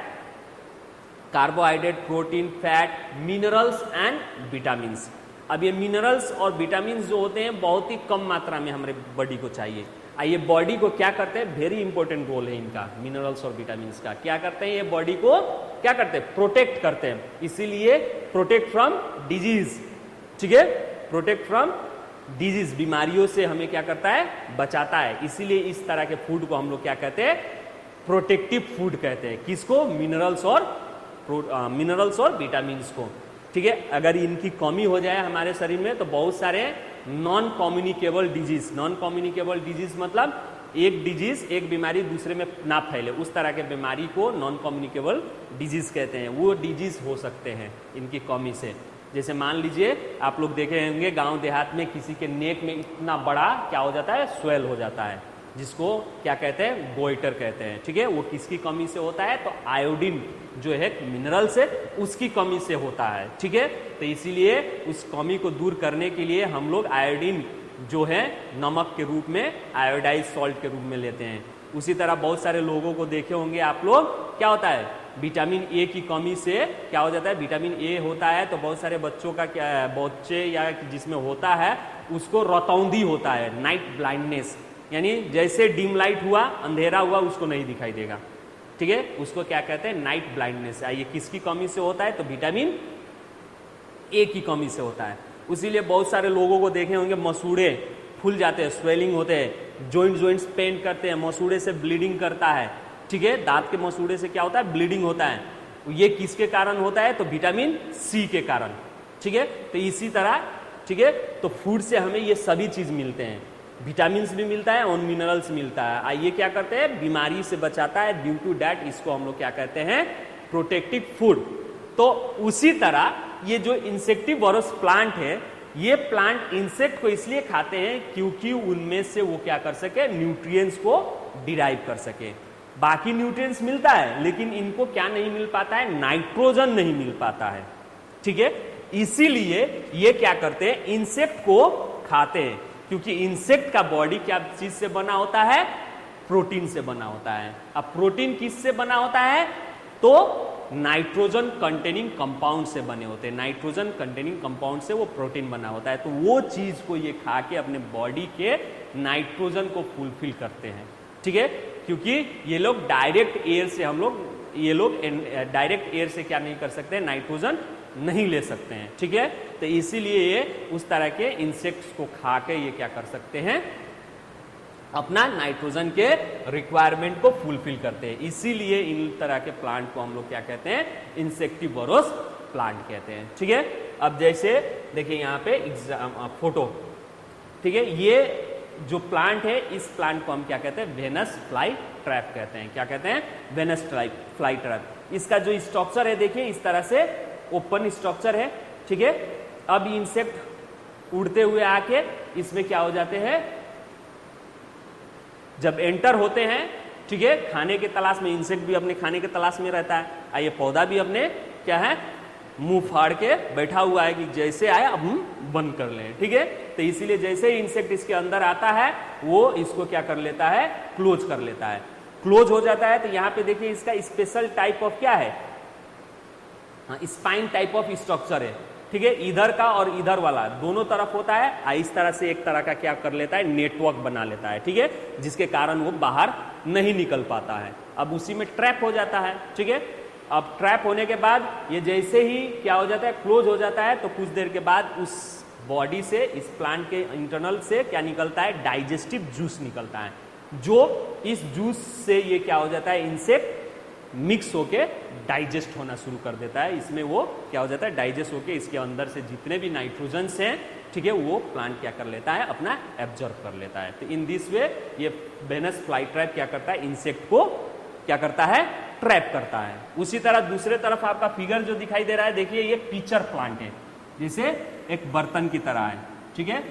carbohydrate, protein, fat, minerals and vitamins. अब ये मिनरल्स और विटामिन्स जो होते हैं बहुत ही कम मात्रा में हमारे बॉडी को चाहिए। ये बॉडी को क्या करते हैं, वेरी इंपॉर्टेंट रोल है इनका, मिनरल्स और विटामिन्स का। क्या करते हैं, ये बॉडी को क्या करते हैं, प्रोटेक्ट करते हैं। इसीलिए प्रोटेक्ट फ्रॉम डिजीज, ठीक है, प्रोटेक्ट फ्रॉम डिजीज, बीमारियों से हमें क्या करता है, बचाता है। इसीलिए इस तरह के फूड को हम लोग क्या कहते हैं, प्रोटेक्टिव फूड कहते हैं। किसको, मिनरल्स और विटामिन्स को, ठीक है। अगर इनकी कमी हो जाए हमारे शरीर में तो बहुत सारे नॉन कम्युनिकेबल डिजीज मतलब एक डिजीज, एक बीमारी दूसरे में ना फैले, उस तरह के बीमारी को नॉन कम्युनिकेबल डिजीज कहते हैं। वो डिजीज हो सकते हैं इनकी कमी से। जैसे मान लीजिए आप लोग देखे होंगे गांव देहात में किसी के नेक में इतना बड़ा क्या हो जाता है, स्वेल हो जाता है, जिसको क्या कहते हैं, गोइटर कहते हैं, ठीक है। वो किसकी कमी से होता है, तो आयोडीन जो है मिनरल से, उसकी कमी से होता है, ठीक है। तो इसीलिए उस कमी को दूर करने के लिए हम लोग आयोडीन जो है नमक के रूप में, आयोडाइज सॉल्ट के रूप में लेते हैं। उसी तरह बहुत सारे लोगों को देखे होंगे आप लोग, क्या होता है, विटामिन ए की कमी से क्या हो जाता है, विटामिन ए होता है तो बहुत सारे बच्चों का क्या, बच्चे या जिसमें होता है उसको रतौंधी होता है, नाइट ब्लाइंडनेस, यानी जैसे डिम लाइट हुआ, अंधेरा हुआ, उसको नहीं दिखाई देगा, ठीक है, उसको क्या कहते हैं, नाइट ब्लाइंडनेस। ये किसकी कमी से होता है, तो विटामिन ए की कमी से होता है। इसीलिए बहुत सारे लोगों को देखे होंगे मसूड़े फूल जाते हैं, स्वेलिंग होते हैं, जॉइंट्स पेन करते हैं, मसूड़े से ब्लीडिंग करता है, ठीक है। दांत के मसूड़े से क्या होता है, ब्लीडिंग होता है। ये किसके कारण होता है, तो विटामिन सी के कारण, ठीक है। तो इसी तरह, ठीक है, तो फूड से हमें ये सभी चीज मिलते हैं, विटामिन भी मिलता है और मिनरल्स मिलता है। ये क्या करते हैं, बीमारी से बचाता है। ड्यू टू डैट इसको हम लोग क्या कहते हैं, प्रोटेक्टिव फूड, तो उसी तरह ये जो इंसेक्टिवोरस प्लांट है, ये प्लांट इंसेक्ट को इसलिए खाते हैं क्योंकि उनमें से वो क्या कर सके, न्यूट्रिएंट्स को डिराइव कर सके। बाकी न्यूट्रिएंट्स मिलता है लेकिन इनको क्या नहीं मिल पाता है, नाइट्रोजन नहीं मिल पाता है। ठीक है, इसीलिए ये क्या करते हैं, इंसेक्ट को खाते हैं, क्योंकि इंसेक्ट का बॉडी क्या चीज से बना होता है, प्रोटीन से बना होता है। अब प्रोटीन किस से बना होता है, तो नाइट्रोजन कंटेनिंग कंपाउंड से बने होते हैं। नाइट्रोजन कंटेनिंग कंपाउंड से वो प्रोटीन बना होता है, तो वो चीज को ये खा के अपने बॉडी के नाइट्रोजन को फुलफिल करते हैं। ठीक है, क्योंकि ये लोग डायरेक्ट एयर से, ये लोग डायरेक्ट एयर से क्या नहीं कर सकते, नाइट्रोजन नहीं ले सकते हैं। ठीक है, तो इसीलिए ये उस तरह के इंसेक्ट्स को खा के ये क्या कर सकते हैं, अपना नाइट्रोजन के रिक्वायरमेंट को फुलफिल करते हैं। इसीलिए इन तरह के प्लांट को हम लोग क्या कहते हैं, इंसेक्टिवोरस प्लांट कहते हैं। ठीक है, अब जैसे देखिए यहाँ पे फोटो, ठीक है, ये जो प्लांट है, इस प्लांट को हम क्या कहते हैं, वेनस फ्लाई ट्रैप कहते हैं। क्या कहते हैं, वेनस फ्लाई ट्रैप। इसका जो स्ट्रक्चर है देखिए इस तरह से ओपन स्ट्रक्चर है। ठीक है, अब इंसेक्ट उड़ते हुए आके इसमें क्या हो जाते हैं, जब एंटर होते हैं, ठीक है, खाने के तलाश में, इंसेक्ट भी अपने खाने के तलाश में रहता है। ये पौधा भी अपने क्या है, मुंह फाड़ के बैठा हुआ है कि जैसे आए अब हम बंद कर लें। ठीक है, तो इसीलिए जैसे ही इंसेक्ट इसके अंदर आता है वो इसको क्या कर लेता है, क्लोज कर लेता है। क्लोज हो जाता है तो यहाँ पे देखिए इसका स्पेशल टाइप ऑफ क्या है, स्पाइन टाइप ऑफ स्ट्रक्चर है। ठीक है, इधर का और इधर वाला दोनों तरफ होता है। इस तरह से एक तरह का क्या कर लेता है, नेटवर्क बना लेता है। ठीक है, जिसके कारण वो बाहर नहीं निकल पाता है। अब उसी में ट्रैप हो जाता है। ठीक है, अब ट्रैप होने के बाद ये जैसे ही क्या हो जाता है, क्लोज हो जाता है, तो कुछ देर के बाद उस बॉडी से, इस प्लांट के इंटरनल से क्या निकलता है, डाइजेस्टिव जूस निकलता है, जो इस जूस से ये क्या हो जाता है, इंसेक्ट मिक्स होके डाइजेस्ट होना शुरू कर देता है। इसमें वो क्या हो जाता है, डाइजेस्ट होके इसके अंदर से जितने भी नाइट्रोजन्स हैं, ठीक है, वो प्लांट क्या कर लेता है, अपना एब्जॉर्ब कर लेता है। तो इन दिस वे ये वेनस फ्लाई ट्रैप क्या करता है, इंसेक्ट को क्या करता है, ट्रैप करता है। उसी तरह दूसरे तरफ आपका फिगर जो दिखाई दे रहा है, देखिए ये पिचर प्लांट है, जैसे एक बर्तन की तरह है। ठीक है,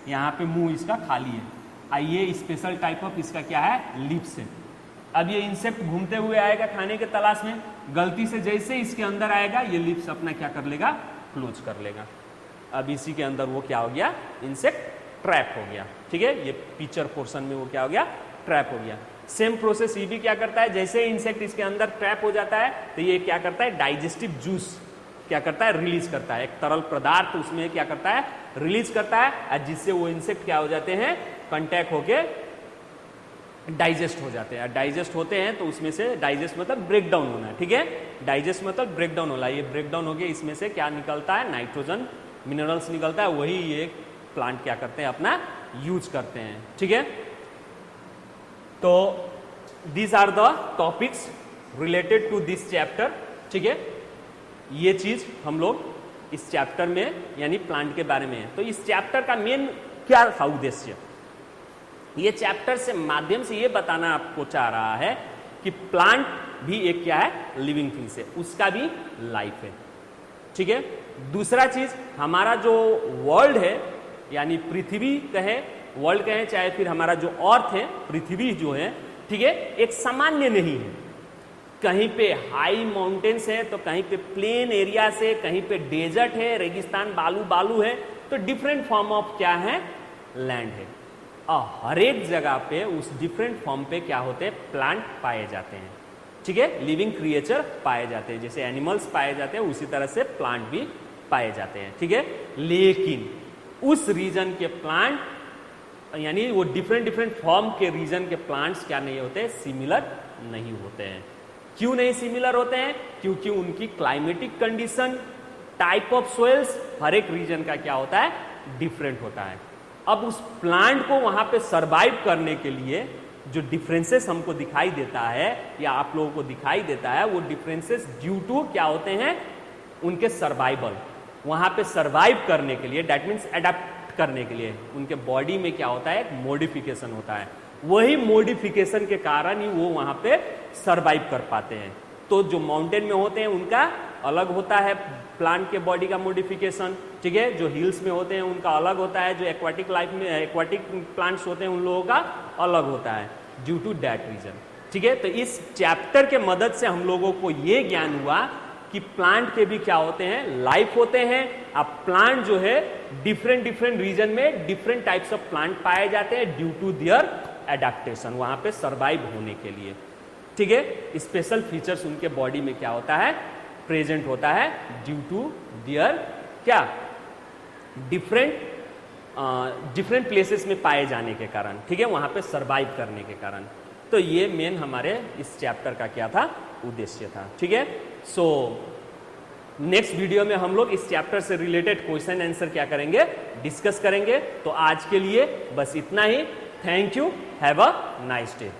यहाँ पे मुंह इसका खाली है, ये स्पेशल टाइप ऑफ इसका क्या है, लिप्स है। अब ये इंसेक्ट घूमते हुए आएगा खाने के तलाश में, गलती से जैसे इसके अंदर आएगा ये लिप्स अपना क्या कर लेगा, क्लोज कर लेगा। अब इसी के अंदर वो क्या हो गया, इंसेक्ट ट्रैप हो गया। ठीक है, ये पिचर पोर्शन में वो क्या हो गया, ट्रैप हो गया। सेम प्रोसेस ये भी क्या करता है, जैसे इंसेक्ट इसके अंदर ट्रैप हो जाता है तो ये क्या करता है, डाइजेस्टिव जूस क्या करता है, रिलीज करता है। एक तरल पदार्थ उसमें क्या करता है, रिलीज करता है, जिससे वो इंसेक्ट क्या हो जाते हैं, कंटैक्ट होके डाइजेस्ट हो जाते हैं। डाइजेस्ट होते हैं तो उसमें से, डाइजेस्ट मतलब ब्रेक डाउन होना है। ठीक है, डाइजेस्ट मतलब ब्रेक डाउन होना, ये ब्रेक डाउन हो गया, इसमें से क्या निकलता है, नाइट्रोजन मिनरल्स निकलता है, वही ये प्लांट क्या करते हैं, अपना यूज करते हैं। ठीक है, तो these are the topics related to this chapter. ठीक है, ये चीज हम लोग इस चैप्टर में यानी प्लांट के बारे में है। तो इस चैप्टर का मेन क्या था उद्देश्य, ये चैप्टर से माध्यम से ये बताना आपको चाह रहा है कि प्लांट भी एक क्या है, लिविंग थिंग्स है, उसका भी लाइफ है। ठीक है, दूसरा चीज हमारा जो वर्ल्ड है, यानी पृथ्वी कहें, वर्ल्ड कहें, चाहे फिर हमारा जो अर्थ है, पृथ्वी जो है, ठीक है, एक सामान्य नहीं है। कहीं पे हाई माउंटेन्स है तो कहीं पे प्लेन एरिया से, कहीं पे डेजर्ट है, रेगिस्तान, बालू बालू है, तो डिफरेंट फॉर्म ऑफ क्या है, लैंड है। और हर एक जगह पे उस डिफरेंट फॉर्म पे क्या होते हैं, प्लांट पाए जाते हैं। ठीक है, लिविंग क्रिएचर पाए जाते हैं, जैसे एनिमल्स पाए जाते हैं उसी तरह से प्लांट भी पाए जाते हैं। ठीक है, लेकिन उस रीजन के प्लांट यानी वो डिफरेंट फॉर्म के रीजन के प्लांट्स क्या नहीं होते, सिमिलर नहीं होते हैं। क्यों नहीं सिमिलर होते हैं, क्योंकि उनकी climatic condition, type of soils हर एक रीजन का क्या होता है, डिफरेंट होता है। अब उस प्लांट को वहां पे सरवाइव करने के लिए जो डिफरेंसेस हमको दिखाई देता है या आप लोगों को दिखाई देता है, वो डिफरेंसेस ड्यू टू क्या होते हैं, उनके सर्वाइवल। वहां पे सरवाइव करने के लिए, दैट मीन्स अडेप्ट करने के लिए उनके बॉडी में क्या होता है, एक मॉडिफिकेशन होता है। वही मॉडिफिकेशन के कारण ही वो वहां पे सरवाइव कर पाते हैं। तो जो माउंटेन में होते हैं उनका अलग होता है, प्लांट के बॉडी का मॉडिफिकेशन, ठीक है, जो हिल्स में होते हैं उनका अलग होता है, जो एक्वाटिक लाइफ में एक्वाटिक प्लांट्स होते हैं उन लोगों का अलग होता है, ड्यू टू दैट रीजन, ठीक है। तो इस चैप्टर के मदद से हम लोगों को ये ज्ञान हुआ कि प्लांट के भी क्या होते हैं, लाइफ होते हैं। अब प्लांट जो है डिफरेंट रीजन में डिफरेंट टाइप्स ऑफ प्लांट पाए जाते हैं ड्यू टू देयर एडेप्टेशन, वहां पे सरवाइव होने के लिए, ठीक है। स्पेशल फीचर्स उनके बॉडी में क्या होता है, प्रेजेंट होता है ड्यू टू देयर क्या, डिफरेंट प्लेसेस में पाए जाने के कारण, ठीक है, वहां पे सरवाइव करने के कारण। तो ये मेन हमारे इस चैप्टर का क्या था, उद्देश्य था, ठीक है। सो नेक्स्ट वीडियो में हम लोग इस चैप्टर से रिलेटेड क्वेश्चन आंसर क्या करेंगे, डिस्कस करेंगे। तो आज के लिए बस इतना ही। Thank you, have a nice day.